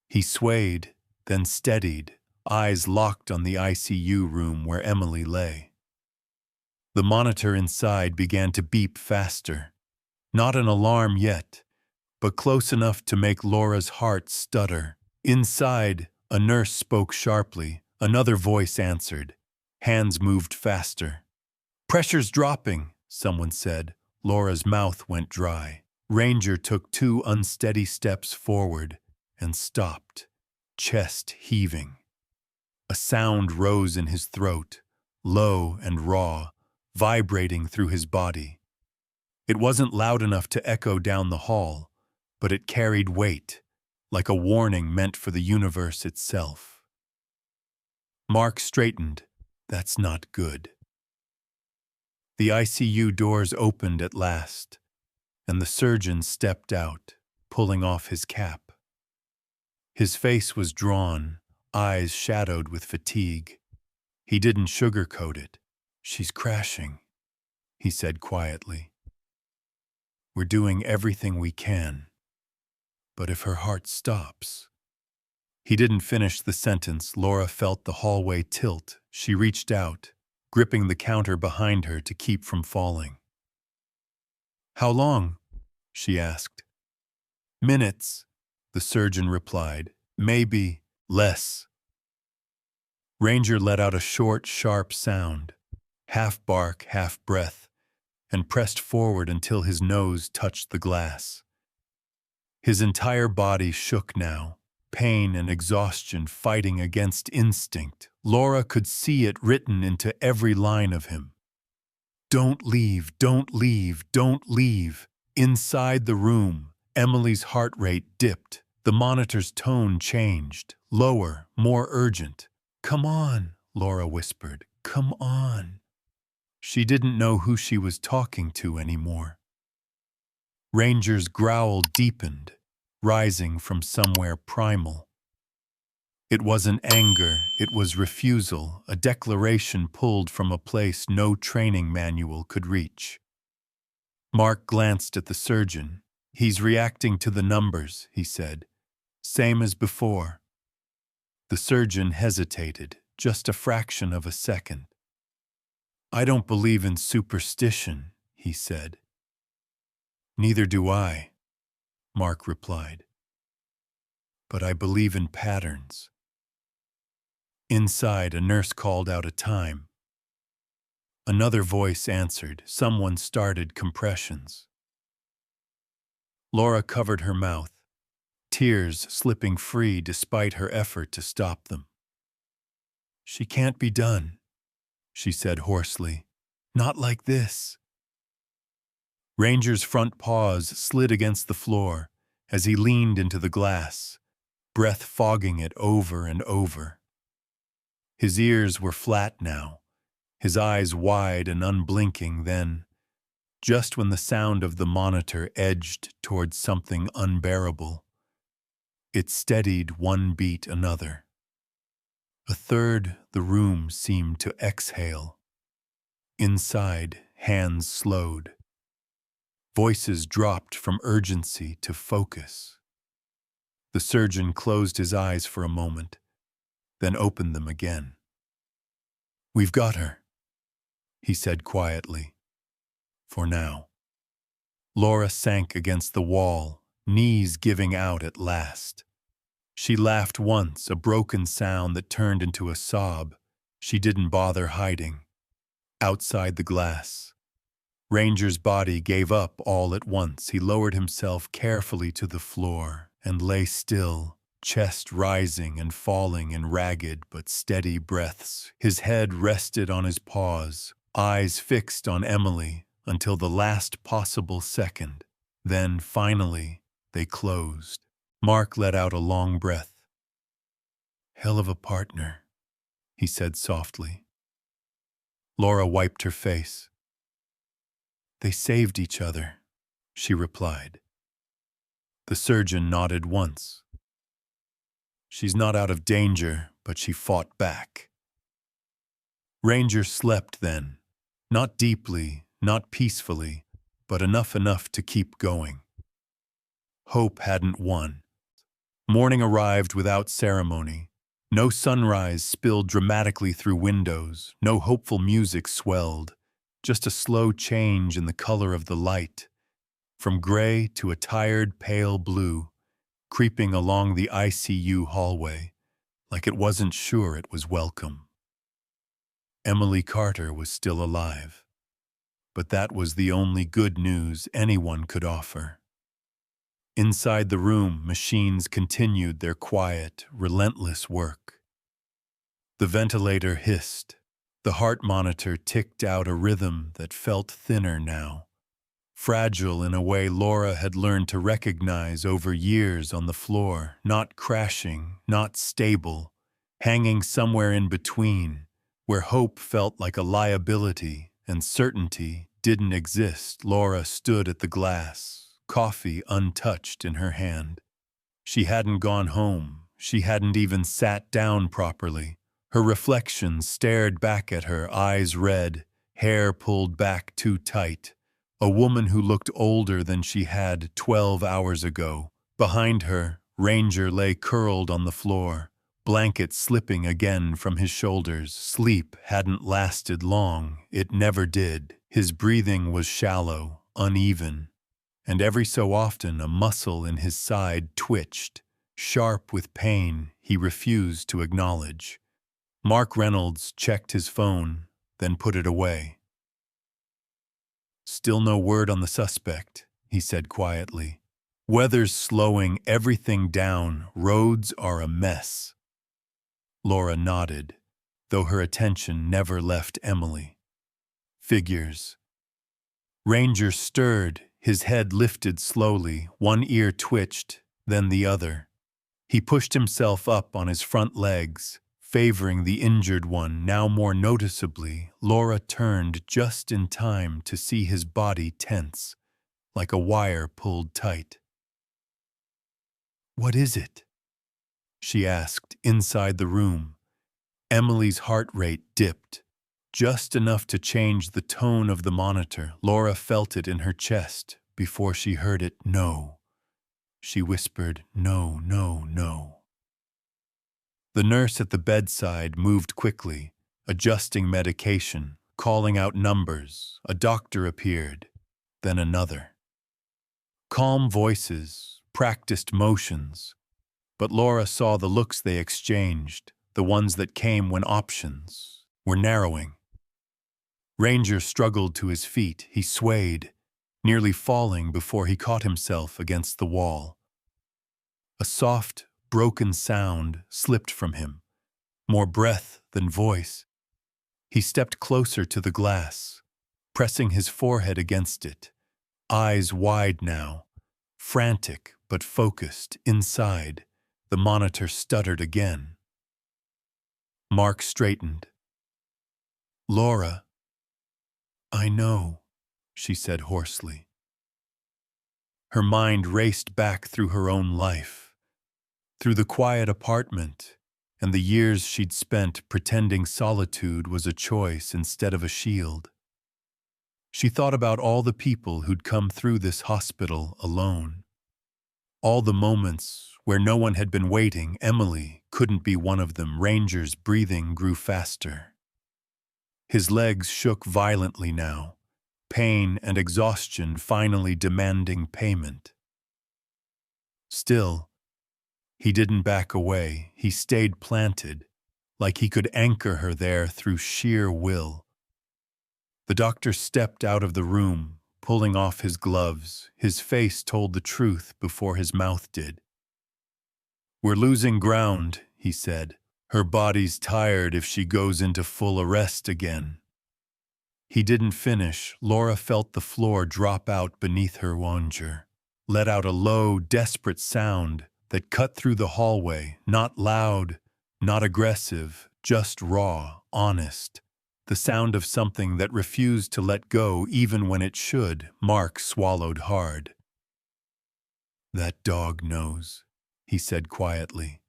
He swayed, then steadied, eyes locked on the ICU room where Emily lay. The monitor inside began to beep faster. Not an alarm yet, but close enough to make Laura's heart stutter. Inside, a nurse spoke sharply. Another voice answered. Hands moved faster. "Pressure's dropping," someone said. Laura's mouth went dry. Ranger took 2 unsteady steps forward and stopped, chest heaving. A sound rose in his throat, low and raw, vibrating through his body. It wasn't loud enough to echo down the hall, but it carried weight, like a warning meant for the universe itself. Mark straightened. That's not good. The ICU doors opened at last, and the surgeon stepped out, pulling off his cap. His face was drawn, eyes shadowed with fatigue. He didn't sugarcoat it. "She's crashing," he said quietly. "We're doing everything we can. But if her heart stops..." He didn't finish the sentence. Laura felt the hallway tilt. She reached out, gripping the counter behind her to keep from falling. "How long?" she asked. "Minutes," the surgeon replied. "Maybe less." Ranger let out a short, sharp sound, half bark, half breath, and pressed forward until his nose touched the glass. His entire body shook now, pain and exhaustion fighting against instinct. Laura could see it written into every line of him. "Don't leave, don't leave, don't leave." Inside the room, Emily's heart rate dipped. The monitor's tone changed, lower, more urgent. "Come on," Laura whispered. "Come on." She didn't know who she was talking to anymore. Ranger's growl deepened, rising from somewhere primal. It wasn't anger, it was refusal, a declaration pulled from a place no training manual could reach. Mark glanced at the surgeon. "He's reacting to the numbers," he said. "Same as before." The surgeon hesitated, just a fraction of a second. "I don't believe in superstition," he said. "Neither do I," Mark replied. "But I believe in patterns." Inside, a nurse called out a time. Another voice answered. Someone started compressions. Laura covered her mouth, tears slipping free despite her effort to stop them. "She can't be done," she said hoarsely. "Not like this." Ranger's front paws slid against the floor as he leaned into the glass, breath fogging it over and over. His ears were flat now, his eyes wide and unblinking. Then, just when the sound of the monitor edged towards something unbearable, It steadied one beat another. A third, the room seemed to exhale. Inside, hands slowed. Voices dropped from urgency to focus. The surgeon closed his eyes for a moment, then opened them again. "We've got her," he said quietly. "For now." Laura sank against the wall, knees giving out at last. She laughed once, a broken sound that turned into a sob. She didn't bother hiding. Outside the glass, Ranger's body gave up all at once. He lowered himself carefully to the floor and lay still, chest rising and falling in ragged but steady breaths. His head rested on his paws, eyes fixed on Emily until the last possible second. Then, finally, they closed. Mark let out a long breath. "Hell of a partner," he said softly. Laura wiped her face. "They saved each other," she replied. The surgeon nodded once. "She's not out of danger, but she fought back." Ranger slept then, not deeply, not peacefully, but enough to keep going. Hope hadn't won. Morning arrived without ceremony. No sunrise spilled dramatically through windows, no hopeful music swelled, just a slow change in the color of the light, from gray to a tired pale blue, creeping along the ICU hallway, like it wasn't sure it was welcome. Emily Carter was still alive, but that was the only good news anyone could offer. Inside the room, machines continued their quiet, relentless work. The ventilator hissed. The heart monitor ticked out a rhythm that felt thinner now, fragile in a way Laura had learned to recognize over years on the floor, not crashing, not stable, hanging somewhere in between, where hope felt like a liability and certainty didn't exist. Laura stood at the glass, coffee untouched in her hand. She hadn't gone home. She hadn't even sat down properly. Her reflection stared back at her, eyes red, hair pulled back too tight. A woman who looked older than she had 12 hours ago. Behind her, Ranger lay curled on the floor, blanket slipping again from his shoulders. Sleep hadn't lasted long. It never did. His breathing was shallow, uneven, and every so often a muscle in his side twitched, sharp with pain he refused to acknowledge. Mark Reynolds checked his phone, then put it away. "Still no word on the suspect," he said quietly. "Weather's slowing everything down. Roads are a mess." Laura nodded, though her attention never left Emily. Figures. Ranger stirred, his head lifted slowly, one ear twitched, then the other. He pushed himself up on his front legs, favoring the injured one now more noticeably. Laura turned just in time to see his body tense, like a wire pulled tight. "What is it?" she asked inside the room. Emily's heart rate dipped, just enough to change the tone of the monitor. Laura felt it in her chest before she heard it. "No." She whispered, "No, no, no." The nurse at the bedside moved quickly, adjusting medication, calling out numbers. A doctor appeared, then another. Calm voices, practiced motions, but Laura saw the looks they exchanged, the ones that came when options were narrowing. Ranger struggled to his feet. He swayed, nearly falling before he caught himself against the wall. A soft, broken sound slipped from him, more breath than voice. He stepped closer to the glass, pressing his forehead against it, eyes wide now, frantic but focused. Inside, the monitor stuttered again. Mark straightened. "Laura." "I know," she said hoarsely. Her mind raced back through her own life. through the quiet apartment and the years she'd spent pretending solitude was a choice instead of a shield. She thought about all the people who'd come through this hospital alone. All the moments where no one had been waiting. Emily couldn't be one of them. Ranger's breathing grew faster. His legs shook violently now, pain and exhaustion finally demanding payment. Still, he didn't back away. He stayed planted, like he could anchor her there through sheer will. The doctor stepped out of the room, pulling off his gloves. His face told the truth before his mouth did. "We're losing ground," he said. "Her body's tired if she goes into full arrest again." He didn't finish. Laura felt the floor drop out beneath her. Wanger let out a low, desperate sound that cut through the hallway, not loud, not aggressive, just raw, honest. The sound of something that refused to let go even when it should. Mark swallowed hard. "That dog knows," he said quietly.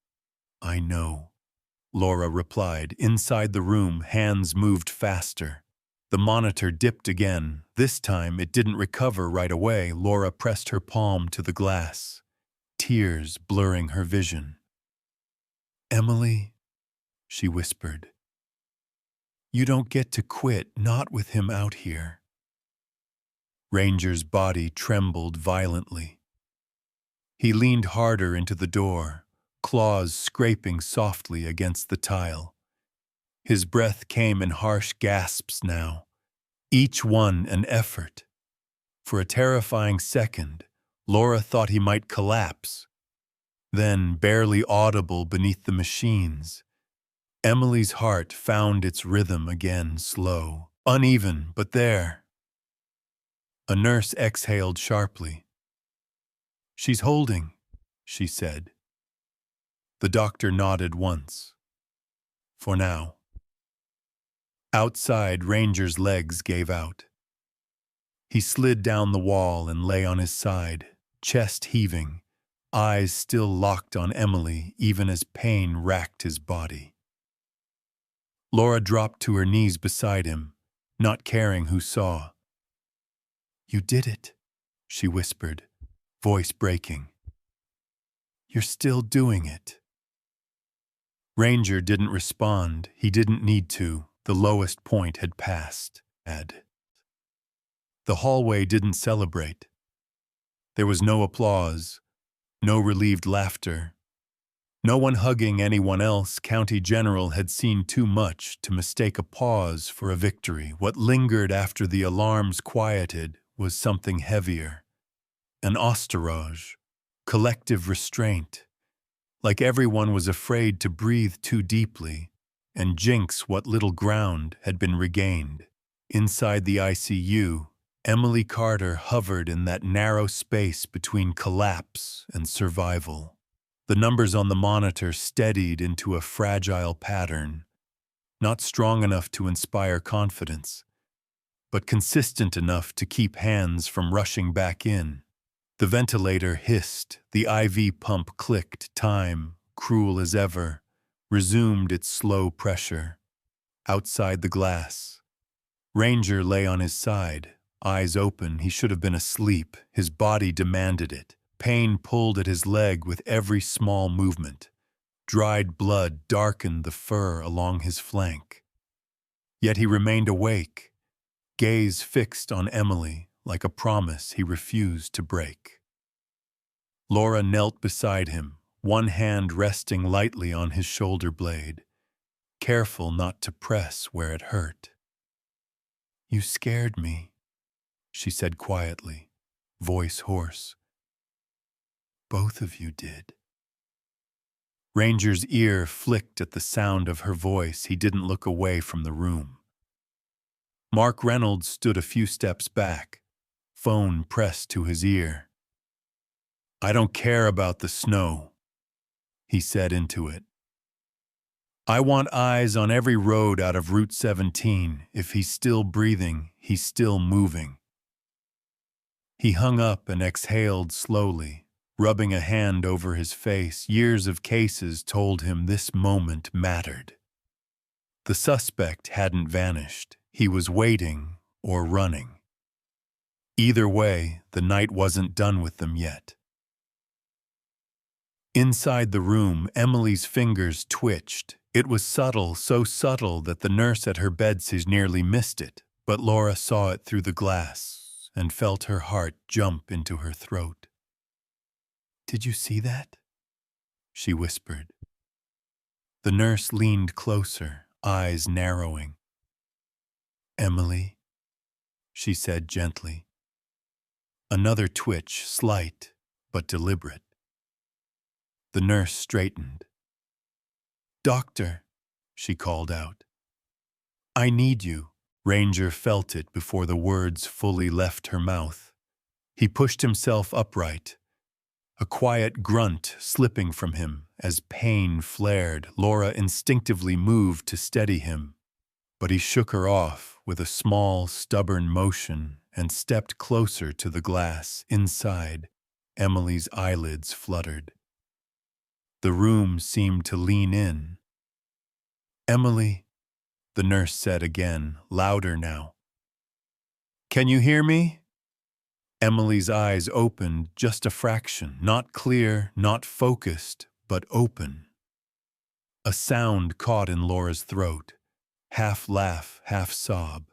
"I know," Laura replied. Inside the room, hands moved faster. The monitor dipped again. This time it didn't recover right away. Laura pressed her palm to the glass, tears blurring her vision. "Emily," she whispered, "you don't get to quit, not with him out here." Ranger's body trembled violently. He leaned harder into the door, claws scraping softly against the tile. His breath came in harsh gasps now, each one an effort. For a terrifying second, Laura thought he might collapse. Then, barely audible beneath the machines, Emily's heart found its rhythm again, slow, uneven, but there. A nurse exhaled sharply. "She's holding," she said. The doctor nodded once. "For now." Outside, Ranger's legs gave out. He slid down the wall and lay on his side, chest heaving, eyes still locked on Emily even as pain racked his body. Laura dropped to her knees beside him, not caring who saw. "You did it," she whispered, voice breaking. "You're still doing it." Ranger didn't respond. He didn't need to. The lowest point had passed. The hallway didn't celebrate. There was no applause, no relieved laughter. No one hugging anyone else. County General had seen too much to mistake a pause for a victory. What lingered after the alarms quieted was something heavier. An osterage, collective restraint. Like everyone was afraid to breathe too deeply and jinx what little ground had been regained. Inside the ICU, Emily Carter hovered in that narrow space between collapse and survival. The numbers on the monitor steadied into a fragile pattern, not strong enough to inspire confidence, but consistent enough to keep hands from rushing back in. The ventilator hissed, the IV pump clicked, time, cruel as ever, resumed its slow pressure. Outside the glass, Ranger lay on his side, eyes open. He should have been asleep. His body demanded it. Pain pulled at his leg with every small movement. Dried blood darkened the fur along his flank. Yet he remained awake, gaze fixed on Emily like a promise he refused to break. Laura knelt beside him, one hand resting lightly on his shoulder blade, careful not to press where it hurt. "You scared me," she said quietly, voice hoarse. "Both of you did." Ranger's ear flicked at the sound of her voice. He didn't look away from the room. Mark Reynolds stood a few steps back, phone pressed to his ear. "I don't care about the snow," he said into it. "I want eyes on every road out of Route 17. If he's still breathing, he's still moving." He hung up and exhaled slowly, rubbing a hand over his face. Years of cases told him this moment mattered. The suspect hadn't vanished. He was waiting or running. Either way, the night wasn't done with them yet. Inside the room, Emily's fingers twitched. It was subtle, so subtle that the nurse at her bedside nearly missed it, but Laura saw it through the glass and felt her heart jump into her throat. "Did you see that?" she whispered. The nurse leaned closer, eyes narrowing. "Emily," she said gently. Another twitch, slight but deliberate. The nurse straightened. "Doctor," she called out. "I need you." Ranger felt it before the words fully left her mouth. He pushed himself upright, a quiet grunt slipping from him as pain flared. Laura instinctively moved to steady him, but he shook her off with a small, stubborn motion and stepped closer to the glass. Inside, Emily's eyelids fluttered. The room seemed to lean in. "Emily," the nurse said again, louder now. "Can you hear me?" Emily's eyes opened just a fraction, not clear, not focused, but open. A sound caught in Laura's throat, half laugh, half sob.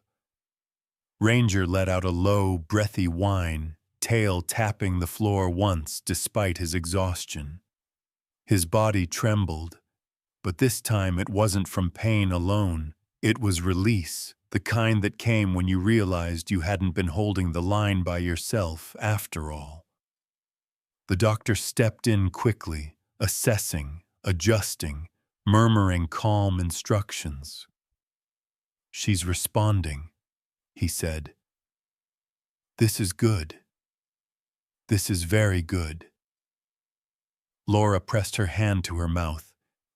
Ranger let out a low, breathy whine, tail tapping the floor once despite his exhaustion. His body trembled, but this time it wasn't from pain alone. It was release, the kind that came when you realized you hadn't been holding the line by yourself after all. The doctor stepped in quickly, assessing, adjusting, murmuring calm instructions. "She's responding," he said. "This is good. This is very good." Laura pressed her hand to her mouth,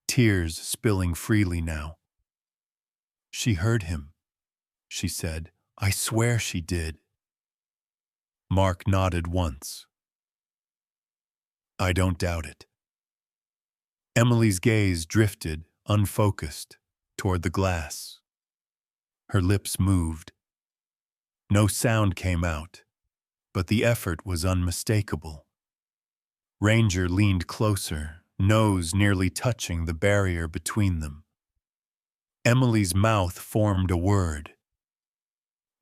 tears spilling freely now. "She heard him," she said. "I swear she did." Mark nodded once. "I don't doubt it." Emily's gaze drifted, unfocused, toward the glass. Her lips moved. No sound came out, but the effort was unmistakable. Ranger leaned closer, nose nearly touching the barrier between them. Emily's mouth formed a word.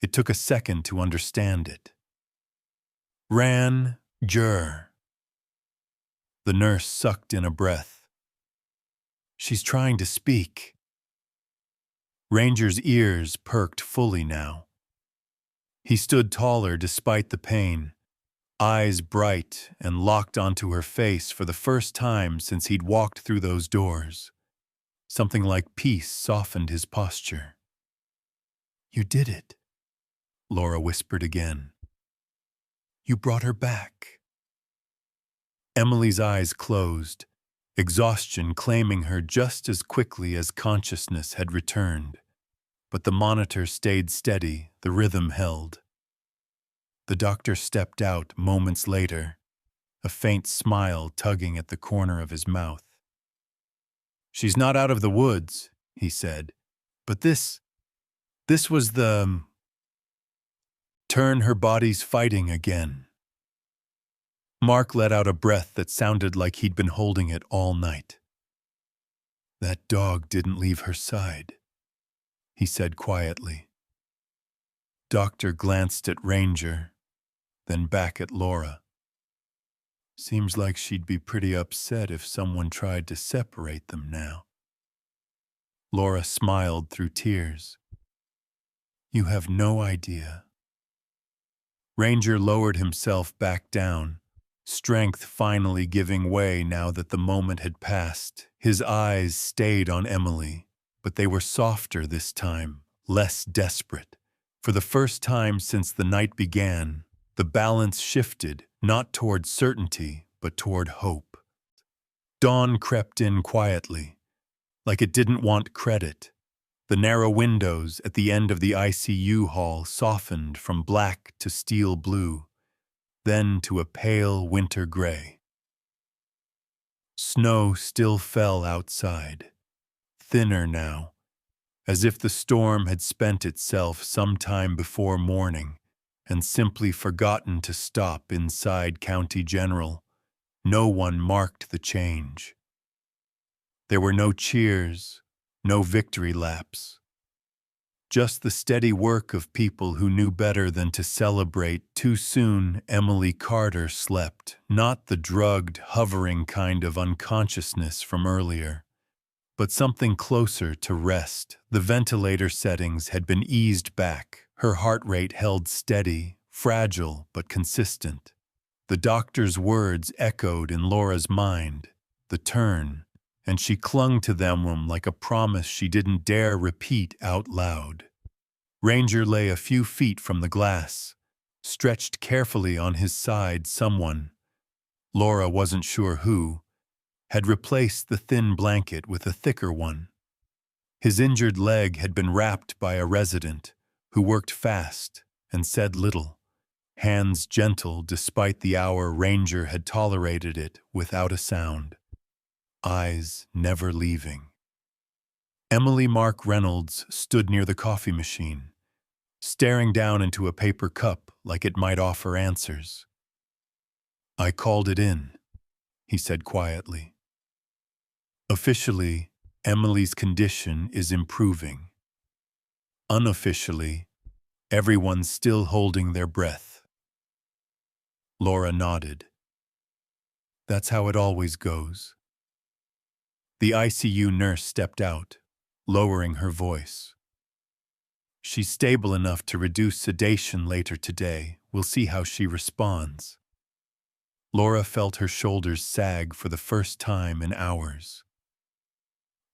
It took a second to understand it. "Ran-ger." The nurse sucked in a breath. "She's trying to speak." Ranger's ears perked fully now. He stood taller despite the pain, eyes bright and locked onto her face for the first time since he'd walked through those doors. Something like peace softened his posture. "You did it," Laura whispered again. "You brought her back." Emily's eyes closed, exhaustion claiming her just as quickly as consciousness had returned. But the monitor stayed steady, the rhythm held. The doctor stepped out moments later, a faint smile tugging at the corner of his mouth. "She's not out of the woods," he said, "but this was the turn her body's fighting again." Mark let out a breath that sounded like he'd been holding it all night. "That dog didn't leave her side," he said quietly. Doctor glanced at Ranger, then back at Laura. "Seems like she'd be pretty upset if someone tried to separate them now." Laura smiled through tears. "You have no idea." Ranger lowered himself back down, strength finally giving way now that the moment had passed. His eyes stayed on Emily, but they were softer this time, less desperate. For the first time since the night began, the balance shifted, not toward certainty, but toward hope. Dawn crept in quietly, like it didn't want credit. The narrow windows at the end of the ICU hall softened from black to steel blue, then to a pale winter gray. Snow still fell outside, thinner now, as if the storm had spent itself some time before morning and simply forgotten to stop inside County General. No one marked the change. There were no cheers, no victory laps. Just the steady work of people who knew better than to celebrate. Too soon, Emily Carter slept, not the drugged, hovering kind of unconsciousness from earlier, but something closer to rest. The ventilator settings had been eased back, her heart rate held steady, fragile but consistent. The doctor's words echoed in Laura's mind, the turn, and she clung to them like a promise she didn't dare repeat out loud. Ranger lay a few feet from the glass, stretched carefully on his side. Someone, Laura wasn't sure who, had replaced the thin blanket with a thicker one. His injured leg had been wrapped by a resident who worked fast and said little, hands gentle despite the hour Ranger had tolerated it without a sound. Eyes never leaving. Emily Mark Reynolds stood near the coffee machine, staring down into a paper cup like it might offer answers. "I called it in," he said quietly. "Officially, Emily's condition is improving. Unofficially, everyone's still holding their breath." Laura nodded. "That's how it always goes." The ICU nurse stepped out, lowering her voice. "She's stable enough to reduce sedation later today. We'll see how she responds." Laura felt her shoulders sag for the first time in hours.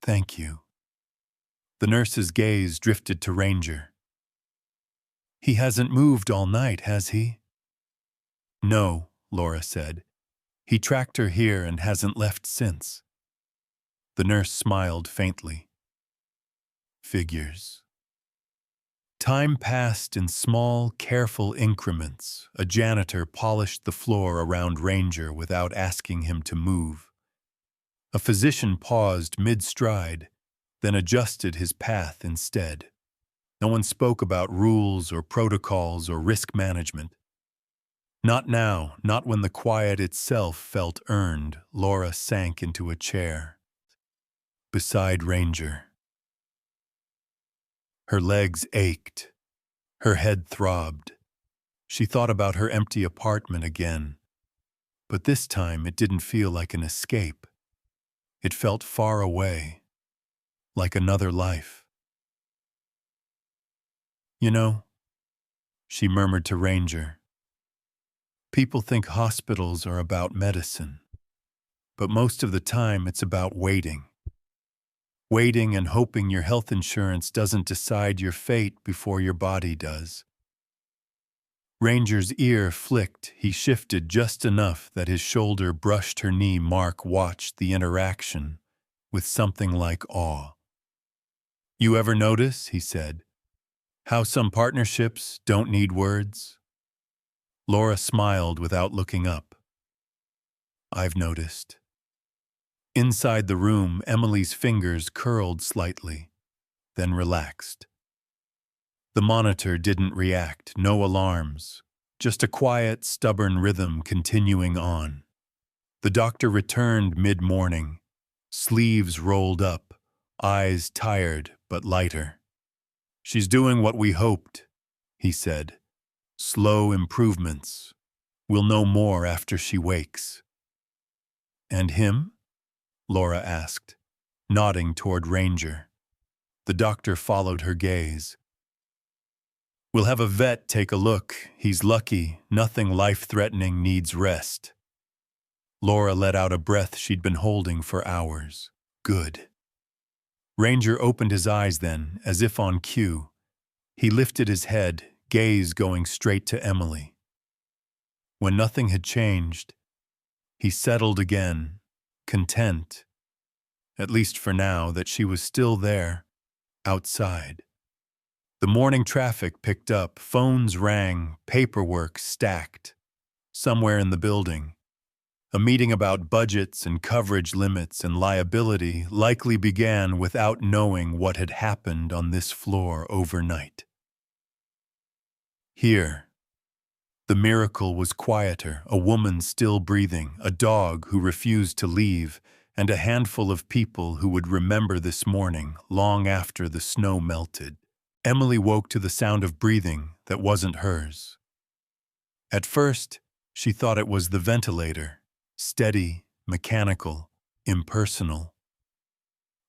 "Thank you." The nurse's gaze drifted to Ranger. "He hasn't moved all night, has he?" "No," Laura said. "He tracked her here and hasn't left since." The nurse smiled faintly. "Figures." Time passed in small, careful increments. A janitor polished the floor around Ranger without asking him to move. A physician paused mid-stride, then adjusted his path instead. No one spoke about rules or protocols or risk management. Not now, not when the quiet itself felt earned. Laura sank into a chair beside Ranger. Her legs ached. Her head throbbed. She thought about her empty apartment again. But this time it didn't feel like an escape. It felt far away, like another life. "You know," she murmured to Ranger, "people think hospitals are about medicine. But most of the time it's about waiting. Waiting and hoping your health insurance doesn't decide your fate before your body does." Ranger's ear flicked. He shifted just enough that his shoulder brushed her knee. Mark watched the interaction with something like awe. "You ever notice," he said, "how some partnerships don't need words?" Laura smiled without looking up. "I've noticed." Inside the room, Emily's fingers curled slightly, then relaxed. The monitor didn't react, no alarms, just a quiet, stubborn rhythm continuing on. The doctor returned mid-morning, sleeves rolled up, eyes tired but lighter. "She's doing what we hoped," he said. "Slow improvements. We'll know more after she wakes." "And him?" Laura asked, nodding toward Ranger. The doctor followed her gaze. "We'll have a vet take a look. He's lucky. Nothing life-threatening, needs rest." Laura let out a breath she'd been holding for hours. Good. Ranger opened his eyes then, as if on cue. He lifted his head, gaze going straight to Emily. When nothing had changed, he settled again, content, at least for now, that she was still there, outside. The morning traffic picked up, phones rang, paperwork stacked. Somewhere in the building, A meeting about budgets and coverage limits and liability likely began without knowing what had happened on this floor overnight. Here, the miracle was quieter, a woman still breathing, a dog who refused to leave, and a handful of people who would remember this morning long after the snow melted. Emily woke to the sound of breathing that wasn't hers. At first, she thought it was the ventilator, steady, mechanical, impersonal.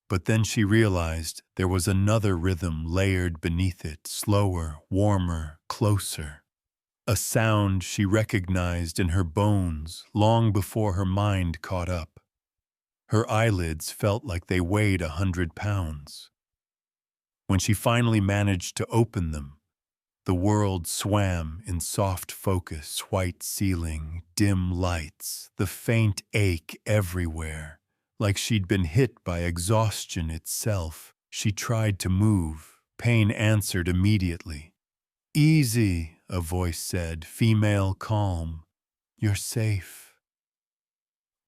But then she realized there was another rhythm layered beneath it, slower, warmer, closer. A sound she recognized in her bones long before her mind caught up. Her eyelids felt like they weighed 100 pounds. When she finally managed to open them, the world swam in soft focus, white ceiling, dim lights, the faint ache everywhere. Like she'd been hit by exhaustion itself. She tried to move. Pain answered immediately. "Easy," a voice said, female calm. "You're safe."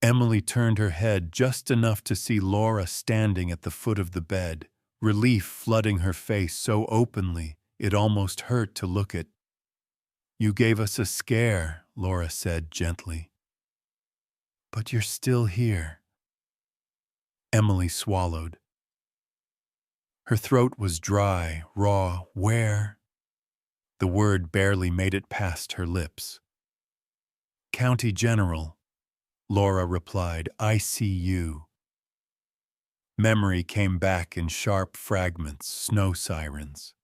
Emily turned her head just enough to see Laura standing at the foot of the bed, relief flooding her face so openly it almost hurt to look at. "You gave us a scare," Laura said gently. "But you're still here." Emily swallowed. Her throat was dry, raw. "Where?" The word barely made it past her lips. "County General," Laura replied. "ICU." Memory came back in sharp fragments, snow sirens.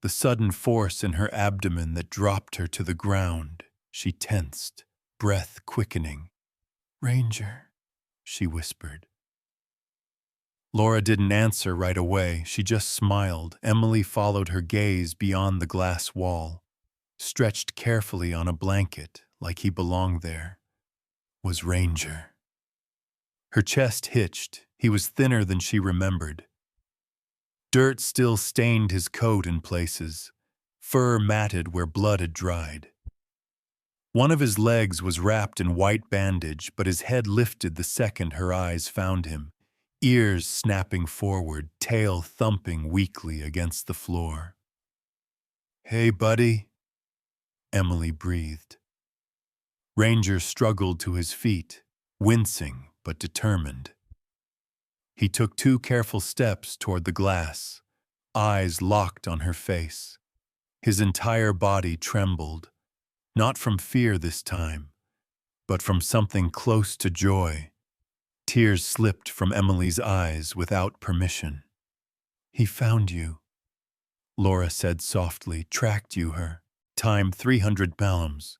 The sudden force in her abdomen that dropped her to the ground. She tensed, breath quickening. "Ranger," she whispered. Laura didn't answer right away. She just smiled. Emily followed her gaze beyond the glass wall. Stretched carefully on a blanket, like he belonged there, was Ranger. Her chest hitched. He was thinner than she remembered. Dirt still stained his coat in places, fur matted where blood had dried. One of his legs was wrapped in white bandage, but his head lifted the second her eyes found him, ears snapping forward, tail thumping weakly against the floor. "Hey, buddy," Emily breathed. Ranger struggled to his feet, wincing but determined. He took 2 careful steps toward the glass, eyes locked on her face. His entire body trembled, not from fear this time, but from something close to joy. Tears slipped from Emily's eyes without permission. "He found you," Laura said softly, "tracked you her, time 300 palms.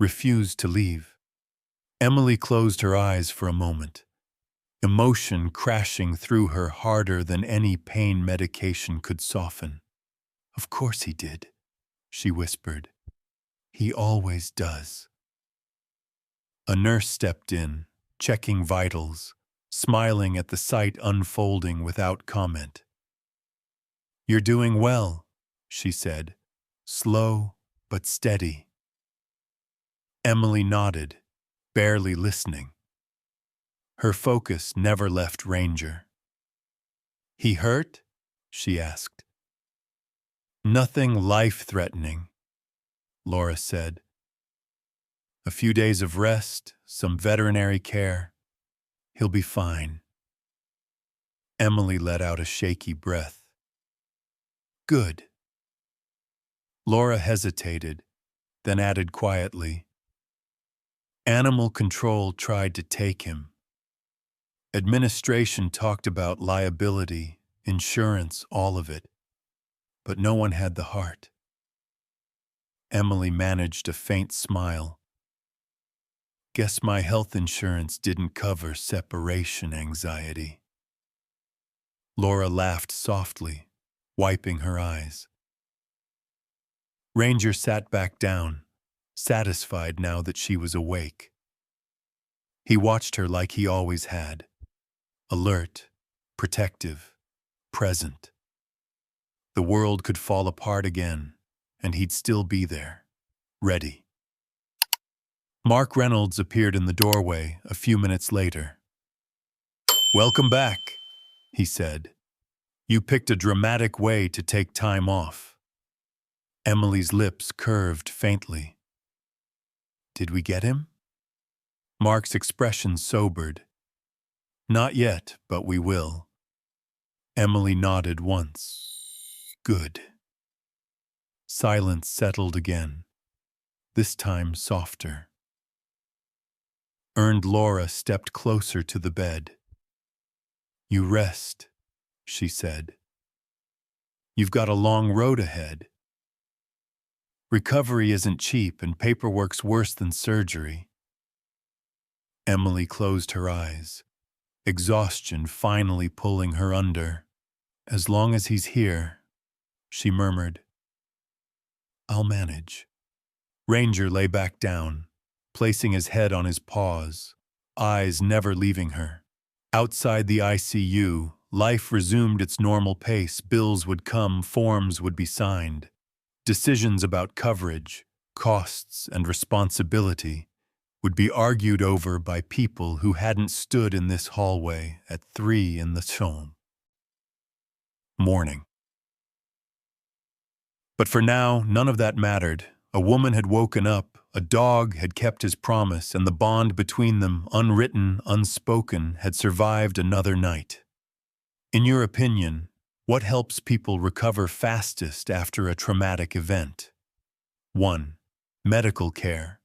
Refused to leave." Emily closed her eyes for a moment, emotion crashing through her harder than any pain medication could soften. "Of course he did," she whispered. "He always does." A nurse stepped in, checking vitals, smiling at the sight unfolding without comment. "You're doing well," she said, slow but steady. Emily nodded, barely listening. Her focus never left Ranger. "He hurt?" she asked. "Nothing life-threatening," Laura said. "A few days of rest, some veterinary care. He'll be fine." Emily let out a shaky breath. "Good." Laura hesitated, then added quietly, "Animal control tried to take him. Administration talked about liability, insurance, all of it, but no one had the heart." Emily managed a faint smile. "Guess my health insurance didn't cover separation anxiety." Laura laughed softly, wiping her eyes. Ranger sat back down, satisfied now that she was awake. He watched her like he always had, alert, protective, present. The world could fall apart again, and he'd still be there, ready. Mark Reynolds appeared in the doorway a few minutes later. "Welcome back," he said. "You picked a dramatic way to take time off." Emily's lips curved faintly. "Did we get him?" Mark's expression sobered. "Not yet, but we will." Emily nodded once. "Good." Silence settled again, this time softer. Earned Laura stepped closer to the bed. "You rest," she said. "You've got a long road ahead. Recovery isn't cheap and paperwork's worse than surgery." Emily closed her eyes, exhaustion finally pulling her under. "As long as he's here," she murmured, "I'll manage." Ranger lay back down, placing his head on his paws, eyes never leaving her. Outside the ICU, life resumed its normal pace. Bills would come, forms would be signed. Decisions about coverage, costs, and responsibility would be argued over by people who hadn't stood in this hallway at 3 in the home. Morning. But for now, none of that mattered. A woman had woken up, a dog had kept his promise, and the bond between them, unwritten, unspoken, had survived another night. In your opinion, what helps people recover fastest after a traumatic event? 1. Medical care.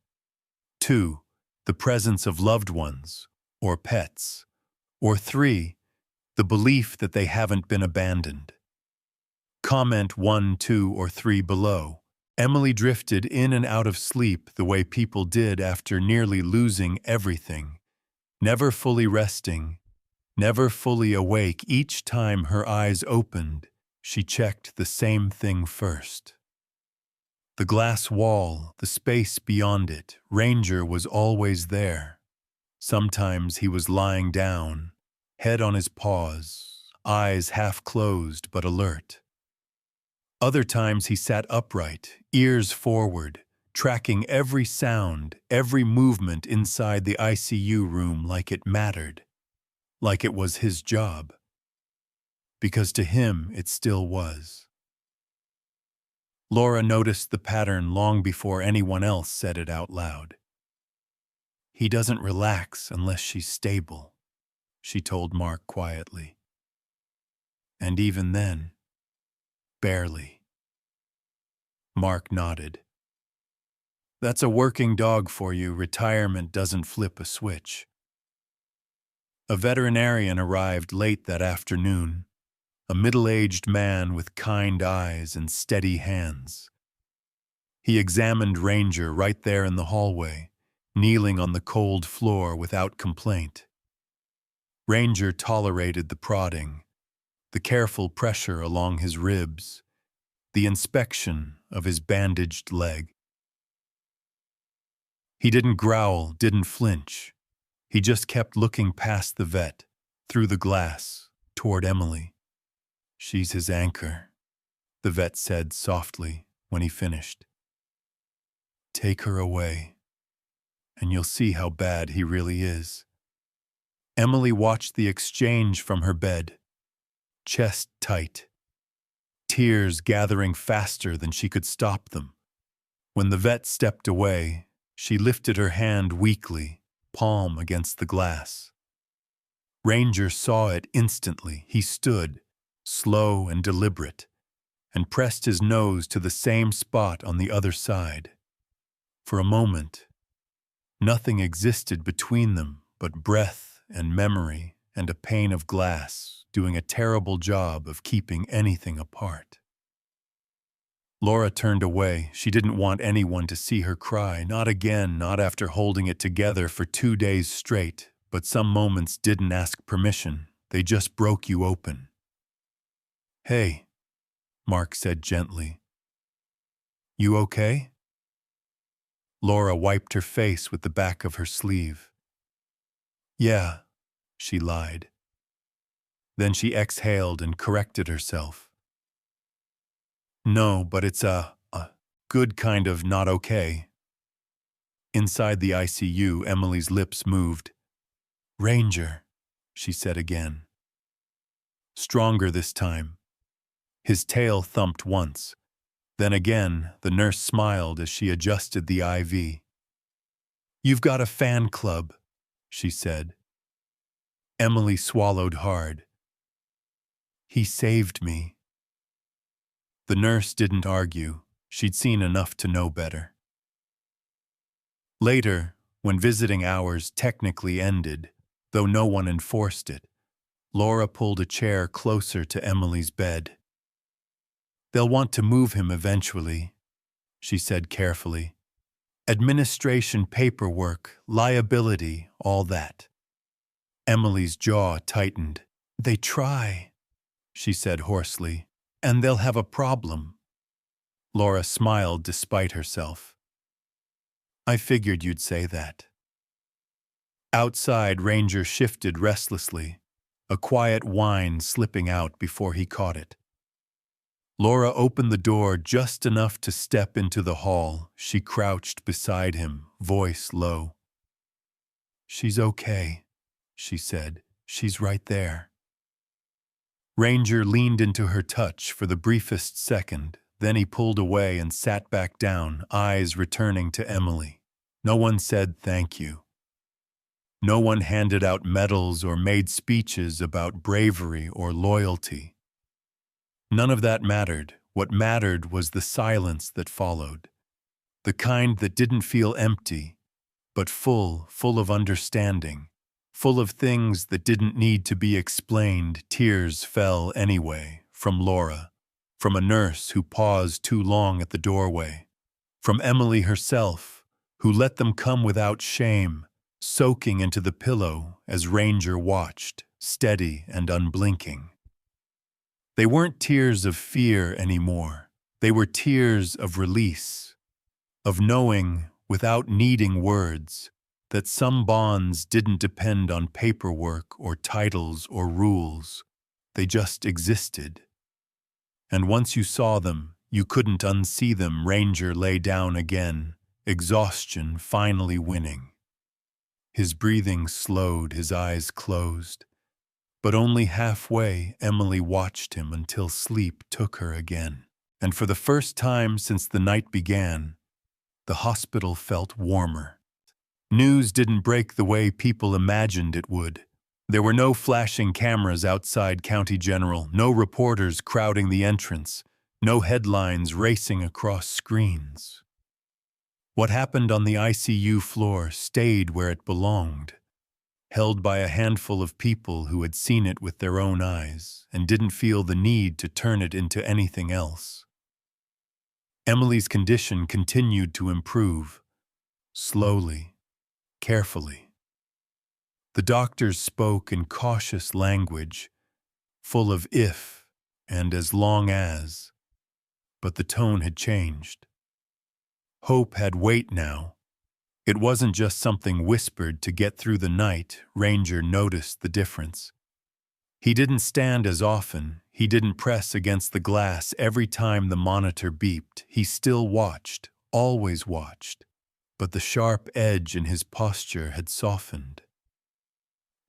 2. The presence of loved ones, or pets. Or 3. The belief that they haven't been abandoned. Comment 1, 2, or 3 below. Emily drifted in and out of sleep the way people did after nearly losing everything, never fully resting, never fully awake. Each time her eyes opened, she checked the same thing first. The glass wall, the space beyond it. Ranger was always there. Sometimes he was lying down, head on his paws, eyes half closed but alert. Other times he sat upright, ears forward, tracking every sound, every movement inside the ICU room like it mattered, like it was his job. Because to him it still was. Laura noticed the pattern long before anyone else said it out loud. "He doesn't relax unless she's stable," she told Mark quietly. "And even then, barely." Mark nodded. "That's a working dog for you. Retirement doesn't flip a switch." A veterinarian arrived late that afternoon, a middle-aged man with kind eyes and steady hands. He examined Ranger right there in the hallway, kneeling on the cold floor without complaint. Ranger tolerated the prodding, the careful pressure along his ribs, the inspection of his bandaged leg. He didn't growl, didn't flinch. He just kept looking past the vet, through the glass, toward Emily. "She's his anchor," the vet said softly when he finished. "Take her away, and you'll see how bad he really is." Emily watched the exchange from her bed, chest tight, tears gathering faster than she could stop them. When the vet stepped away, she lifted her hand weakly, palm against the glass. Ranger saw it instantly. He stood, slow and deliberate, and pressed his nose to the same spot on the other side. For a moment, nothing existed between them but breath and memory and a pane of glass doing a terrible job of keeping anything apart. Laura turned away. She didn't want anyone to see her cry, not again, not after holding it together for 2 days straight. But some moments didn't ask permission. They just broke you open. "Hey," Mark said gently. "You okay?" Laura wiped her face with the back of her sleeve. "Yeah," she lied. Then she exhaled and corrected herself. "No, but it's a good kind of not okay." Inside the ICU, Emily's lips moved. "Ranger," she said again. Stronger this time. His tail thumped once. Then again, the nurse smiled as she adjusted the IV. "You've got a fan club," she said. Emily swallowed hard. "He saved me." The nurse didn't argue. She'd seen enough to know better. Later, when visiting hours technically ended, though no one enforced it, Laura pulled a chair closer to Emily's bed. "They'll want to move him eventually," she said carefully. "Administration, paperwork, liability, all that." Emily's jaw tightened. "They try," she said hoarsely, "and they'll have a problem." Laura smiled despite herself. "I figured you'd say that." Outside, Ranger shifted restlessly, a quiet whine slipping out before he caught it. Laura opened the door just enough to step into the hall. She crouched beside him, voice low. "She's okay," she said. "She's right there." Ranger leaned into her touch for the briefest second, then he pulled away and sat back down, eyes returning to Emily. No one said thank you. No one handed out medals or made speeches about bravery or loyalty. None of that mattered. What mattered was the silence that followed. The kind that didn't feel empty, but full of understanding, full of things that didn't need to be explained. Tears fell anyway, from Laura, from a nurse who paused too long at the doorway, from Emily herself, who let them come without shame, soaking into the pillow as Ranger watched, steady and unblinking. They weren't tears of fear anymore. They were tears of release, of knowing, without needing words, that some bonds didn't depend on paperwork or titles or rules. They just existed. And once you saw them, you couldn't unsee them. Ranger lay down again, exhaustion finally winning. His breathing slowed, his eyes closed. But only halfway, Emily watched him until sleep took her again. And for the first time since the night began, the hospital felt warmer. News didn't break the way people imagined it would. There were no flashing cameras outside County General, no reporters crowding the entrance, no headlines racing across screens. What happened on the ICU floor stayed where it belonged, held by a handful of people who had seen it with their own eyes and didn't feel the need to turn it into anything else. Emily's condition continued to improve, slowly, carefully. The doctors spoke in cautious language, full of if and as long as, but the tone had changed. Hope had weight now. It wasn't just something whispered to get through the night. Ranger noticed the difference. He didn't stand as often. He didn't press against the glass every time the monitor beeped. He still watched, always watched, but the sharp edge in his posture had softened.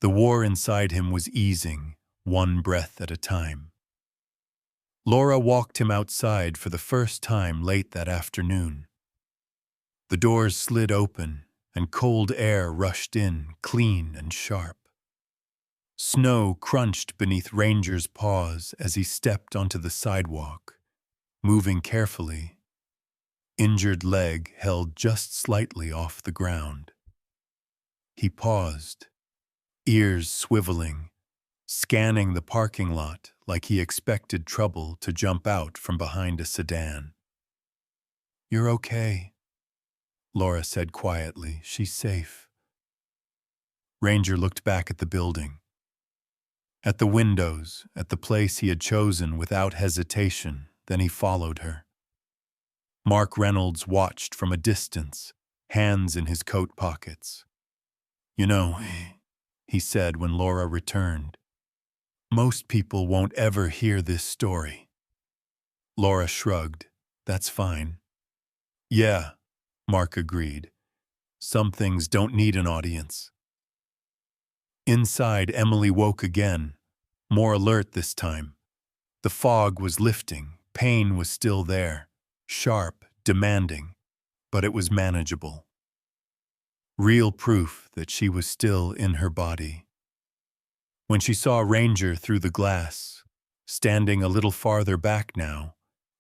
The war inside him was easing, one breath at a time. Laura walked him outside for the first time late that afternoon. The doors slid open, and cold air rushed in, clean and sharp. Snow crunched beneath Ranger's paws as he stepped onto the sidewalk, moving carefully, injured leg held just slightly off the ground. He paused, ears swiveling, scanning the parking lot like he expected trouble to jump out from behind a sedan. "You're okay," Laura said quietly. "She's safe." Ranger looked back at the building, at the windows, at the place he had chosen without hesitation. Then he followed her. Mark Reynolds watched from a distance, hands in his coat pockets. "You know," he said when Laura returned, "most people won't ever hear this story." Laura shrugged. "That's fine." "Yeah," Mark agreed. Some things don't need an audience. Inside, Emily woke again, more alert this time. The fog was lifting, pain was still there, sharp, demanding, but it was manageable. Real proof that she was still in her body. When she saw Ranger through the glass, standing a little farther back now,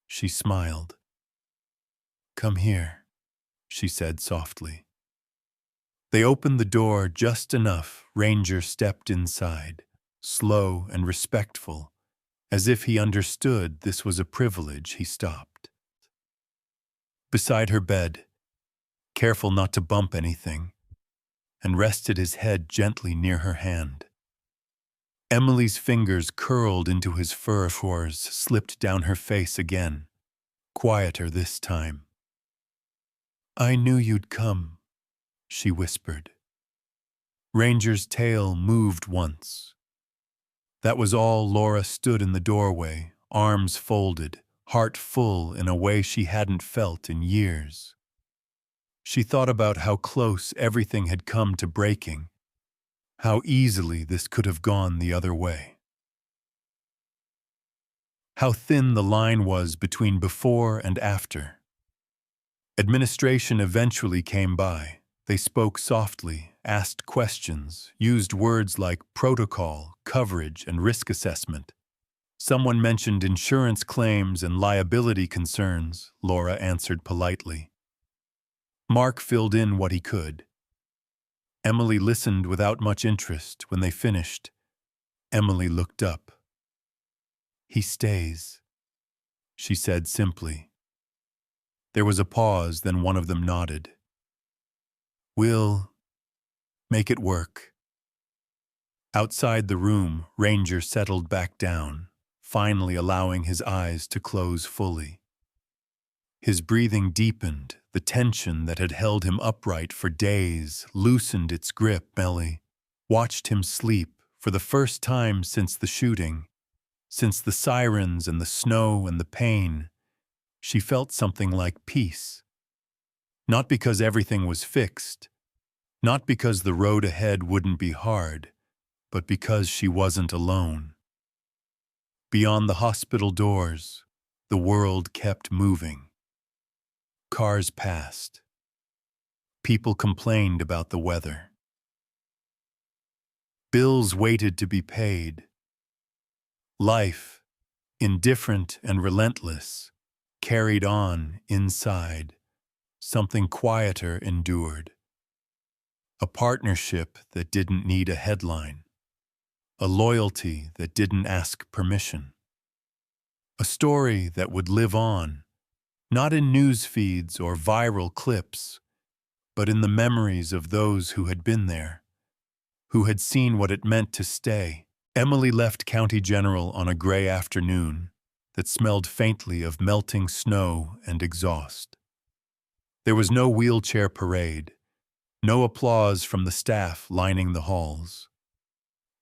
she smiled. "Come here," she said softly. They opened the door just enough. Ranger stepped inside, slow and respectful, as if he understood this was a privilege. He stopped. Beside her bed, careful not to bump anything, and rested his head gently near her hand. Emily's fingers curled into his fur, slipped down her face again, quieter this time. "I knew you'd come," she whispered. Ranger's tail moved once. That was all. Laura stood in the doorway, arms folded, heart full in a way she hadn't felt in years. She thought about how close everything had come to breaking, how easily this could have gone the other way. How thin the line was between before and after. Administration eventually came by. They spoke softly, asked questions, used words like protocol, coverage, and risk assessment. Someone mentioned insurance claims and liability concerns. Laura answered politely. Mark filled in what he could. Emily listened without much interest. When they finished, Emily looked up. "He stays," she said simply. There was a pause, then one of them nodded. "We'll make it work." Outside the room, Ranger settled back down, finally allowing his eyes to close fully. His breathing deepened. The tension that had held him upright for days loosened its grip. Emily watched him sleep for the first time since the shooting, since the sirens and the snow and the pain. She felt something like peace. Not because everything was fixed, not because the road ahead wouldn't be hard, but because she wasn't alone. Beyond the hospital doors, the world kept moving. Cars passed. People complained about the weather. Bills waited to be paid. Life, indifferent and relentless, carried on inside. Something quieter endured. A partnership that didn't need a headline. A loyalty that didn't ask permission. A story that would live on, not in news feeds or viral clips, but in the memories of those who had been there, who had seen what it meant to stay. Emily left County General on a gray afternoon that smelled faintly of melting snow and exhaust. There was no wheelchair parade, no applause from the staff lining the halls.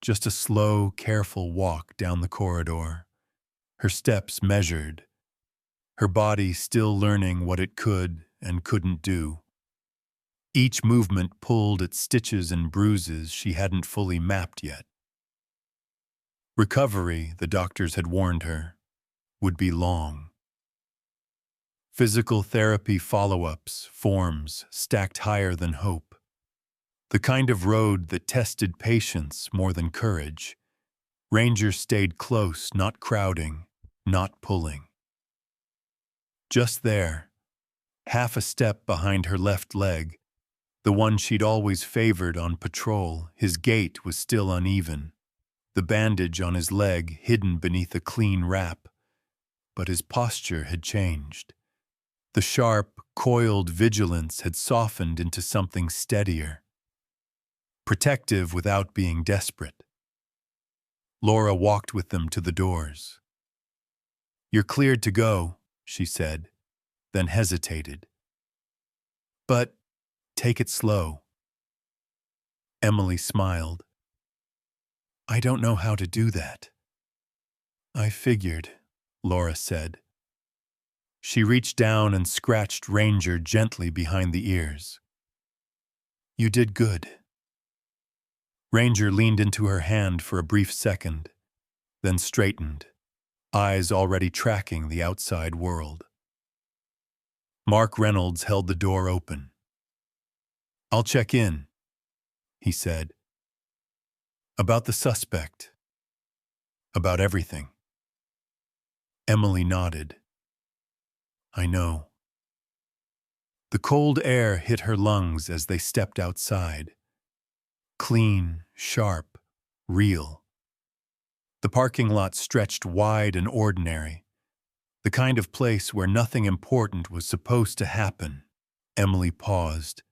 Just a slow, careful walk down the corridor, her steps measured, her body still learning what it could and couldn't do. Each movement pulled at stitches and bruises she hadn't fully mapped yet. Recovery, the doctors had warned her, would be long. Physical therapy follow-ups, forms stacked higher than hope. The kind of road that tested patience more than courage. Ranger stayed close, not crowding, not pulling. Just there, half a step behind her left leg, the one she'd always favored on patrol. His gait was still uneven, the bandage on his leg hidden beneath a clean wrap, but his posture had changed. The sharp, coiled vigilance had softened into something steadier, protective without being desperate. Laura walked with them to the doors. "You're cleared to go," she said, then hesitated. "But take it slow." Emily smiled. "I don't know how to do that." "I figured," Laura said. She reached down and scratched Ranger gently behind the ears. You did good. Ranger leaned into her hand for a brief second, then straightened, eyes already tracking the outside world. Mark Reynolds held the door open. I'll check in, he said. About the suspect. About everything. Emily nodded. I know. The cold air hit her lungs as they stepped outside. Clean, sharp, real. The parking lot stretched wide and ordinary, the kind of place where nothing important was supposed to happen. Emily paused,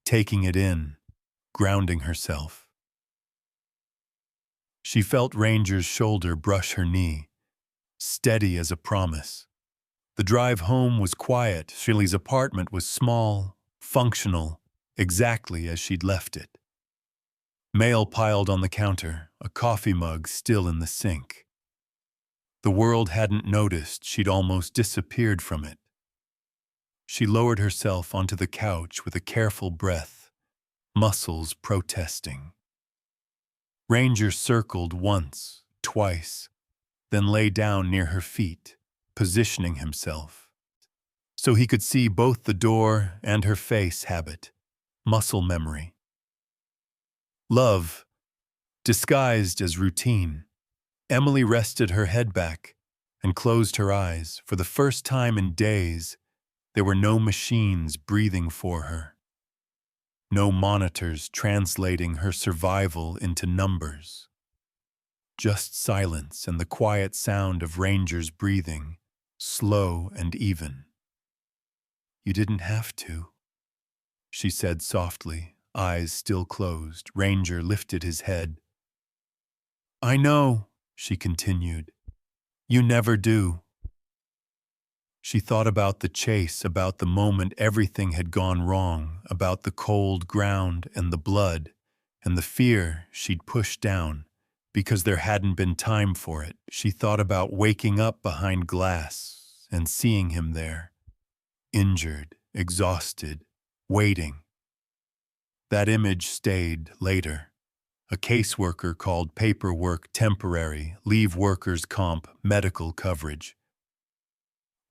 taking it in, grounding herself. She felt Ranger's shoulder brush her knee, steady as a promise. The drive home was quiet. Shirley's apartment was small, functional, exactly as she'd left it. Mail piled on the counter, a coffee mug still in the sink. The world hadn't noticed she'd almost disappeared from it. She lowered herself onto the couch with a careful breath, muscles protesting. Ranger circled once, twice, then lay down near her feet, positioning himself, so he could see both the door and her face. Habit, muscle memory. Love, disguised as routine. Emily rested her head back and closed her eyes. For the first time in days, there were no machines breathing for her. No monitors translating her survival into numbers. Just silence and the quiet sound of Ranger's breathing, slow and even. You didn't have to, she said softly, eyes still closed. Ranger lifted his head. I know, she continued. You never do. She thought about the chase, about the moment everything had gone wrong, about the cold ground and the blood, and the fear she'd pushed down, because there hadn't been time for it. She thought about waking up behind glass and seeing him there, injured, exhausted, waiting. That image stayed later. A caseworker called paperwork temporary, leave workers' comp, medical coverage.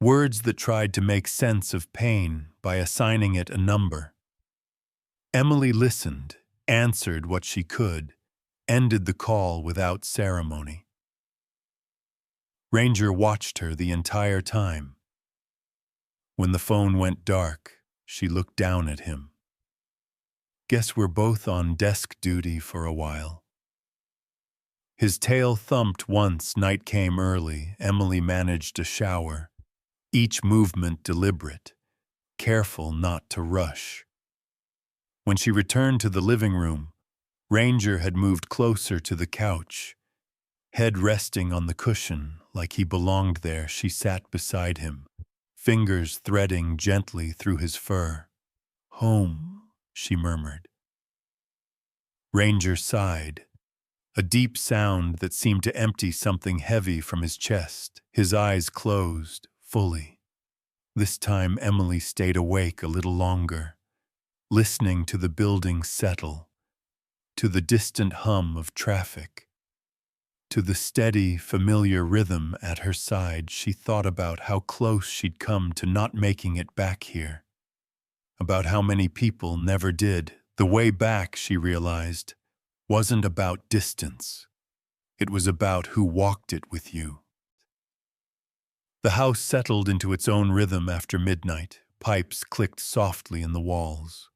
Words that tried to make sense of pain by assigning it a number. Emily listened, answered what she could, ended the call without ceremony. Ranger watched her the entire time. When the phone went dark, she looked down at him. Guess we're both on desk duty for a while. His tail thumped once night came early. Emily managed a shower, each movement deliberate, careful not to rush. When she returned to the living room, Ranger had moved closer to the couch, head resting on the cushion like he belonged there. She sat beside him, fingers threading gently through his fur. Home, she murmured. Ranger sighed, a deep sound that seemed to empty something heavy from his chest. His eyes closed, fully. This time Emily stayed awake a little longer, listening to the building settle, to the distant hum of traffic, to the steady, familiar rhythm at her side. She thought about how close she'd come to not making it back here, about how many people never did. The way back, she realized, wasn't about distance. It was about who walked it with you. The house settled into its own rhythm after midnight. Pipes clicked softly in the walls.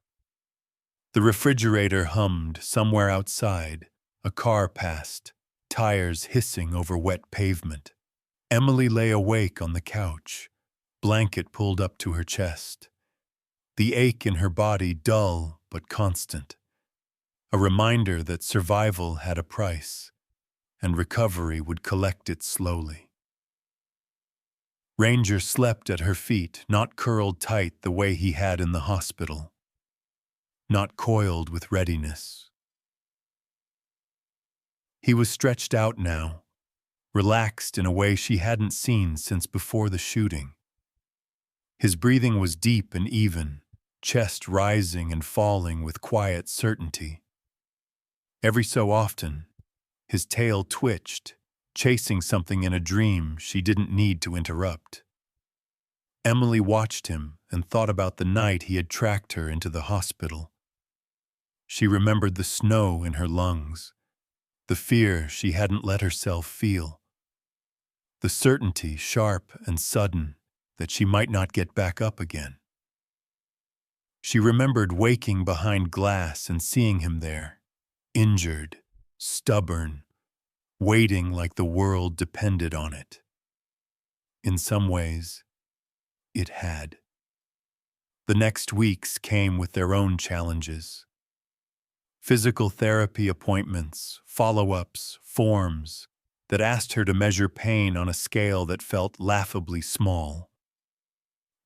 The refrigerator hummed somewhere outside. A car passed, tires hissing over wet pavement. Emily lay awake on the couch, blanket pulled up to her chest. The ache in her body dull but constant. A reminder that survival had a price, and recovery would collect it slowly. Ranger slept at her feet, not curled tight the way he had in the hospital, not coiled with readiness. He was stretched out now, relaxed in a way she hadn't seen since before the shooting. His breathing was deep and even, chest rising and falling with quiet certainty. Every so often, his tail twitched, chasing something in a dream she didn't need to interrupt. Emily watched him and thought about the night he had tracked her into the hospital. She remembered the snow in her lungs, the fear she hadn't let herself feel, the certainty, sharp and sudden, that she might not get back up again. She remembered waking behind glass and seeing him there, injured, stubborn, waiting like the world depended on it. In some ways, it had. The next weeks came with their own challenges. Physical therapy appointments, follow-ups, forms that asked her to measure pain on a scale that felt laughably small.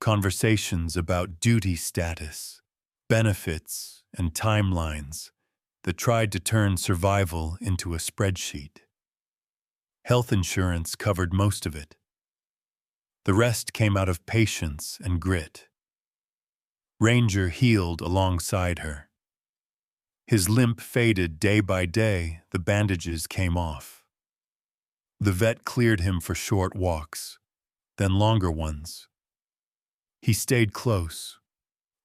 Conversations about duty status, benefits, and timelines that tried to turn survival into a spreadsheet. Health insurance covered most of it. The rest came out of patience and grit. Ranger healed alongside her. His limp faded day by day, the bandages came off. The vet cleared him for short walks, then longer ones. He stayed close,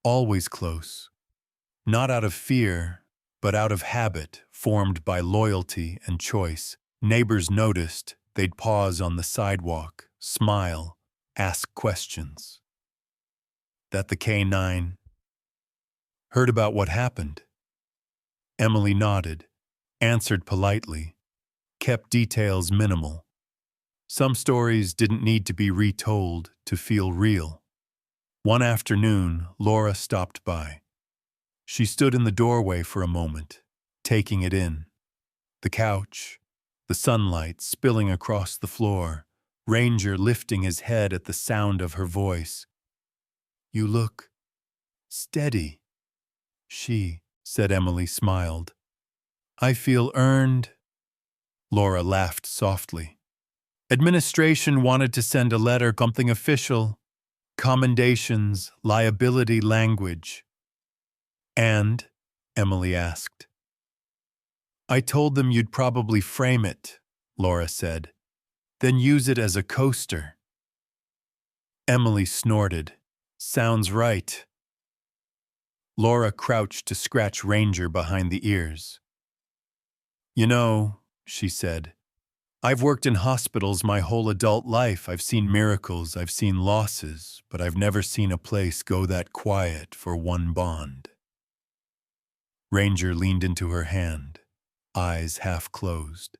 always close, not out of fear, but out of habit formed by loyalty and choice. Neighbors noticed, they'd pause on the sidewalk, smile, ask questions. That the K9? Heard about what happened? Emily nodded, answered politely, kept details minimal. Some stories didn't need to be retold to feel real. One afternoon, Laura stopped by. She stood in the doorway for a moment, taking it in. The couch, the sunlight spilling across the floor, Ranger lifting his head at the sound of her voice. "You look steady." "She," said Emily, smiled. "I feel earned." Laura laughed softly. "Administration wanted to send a letter, something official. Commendations, liability language." "And?" Emily asked. "I told them you'd probably frame it," Laura said. "Then use it as a coaster." Emily snorted. "Sounds right." Laura crouched to scratch Ranger behind the ears. "You know," she said, "I've worked in hospitals my whole adult life. I've seen miracles, I've seen losses, but I've never seen a place go that quiet for one bond." Ranger leaned into her hand, eyes half closed.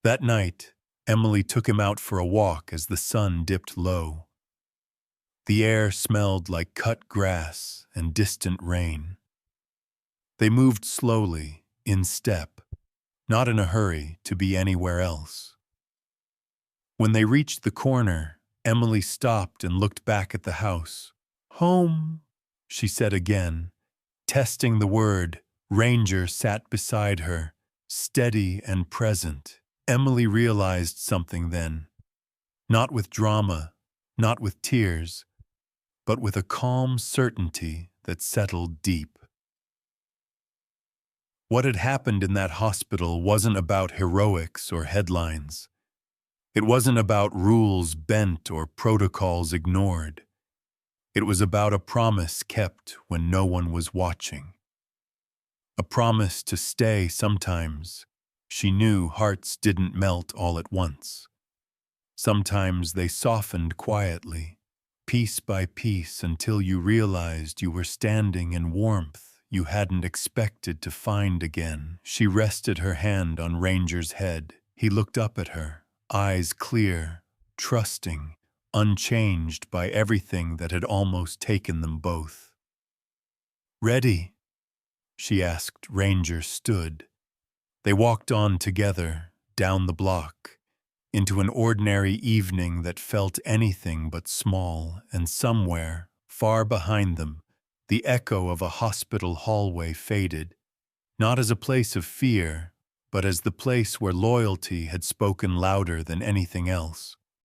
That night, Emily took him out for a walk as the sun dipped low. The air smelled like cut grass and distant rain. They moved slowly, in step, not in a hurry to be anywhere else. When they reached the corner, Emily stopped and looked back at the house. "Home," she said again, testing the word. Ranger sat beside her, steady and present. Emily realized something then. Not with drama, not with tears, but with a calm certainty that settled deep. What had happened in that hospital wasn't about heroics or headlines. It wasn't about rules bent or protocols ignored. It was about a promise kept when no one was watching. A promise to stay sometimes. She knew hearts didn't melt all at once. Sometimes they softened quietly, piece by piece, until you realized you were standing in warmth you hadn't expected to find again. She rested her hand on Ranger's head. He looked up at her, eyes clear, trusting, unchanged by everything that had almost taken them both. "Ready?" she asked. Ranger stood. They walked on together, down the block, into an ordinary evening that felt anything but small, and somewhere, far behind them, the echo of a hospital hallway faded, not as a place of fear, but as the place where loyalty had spoken louder than anything else.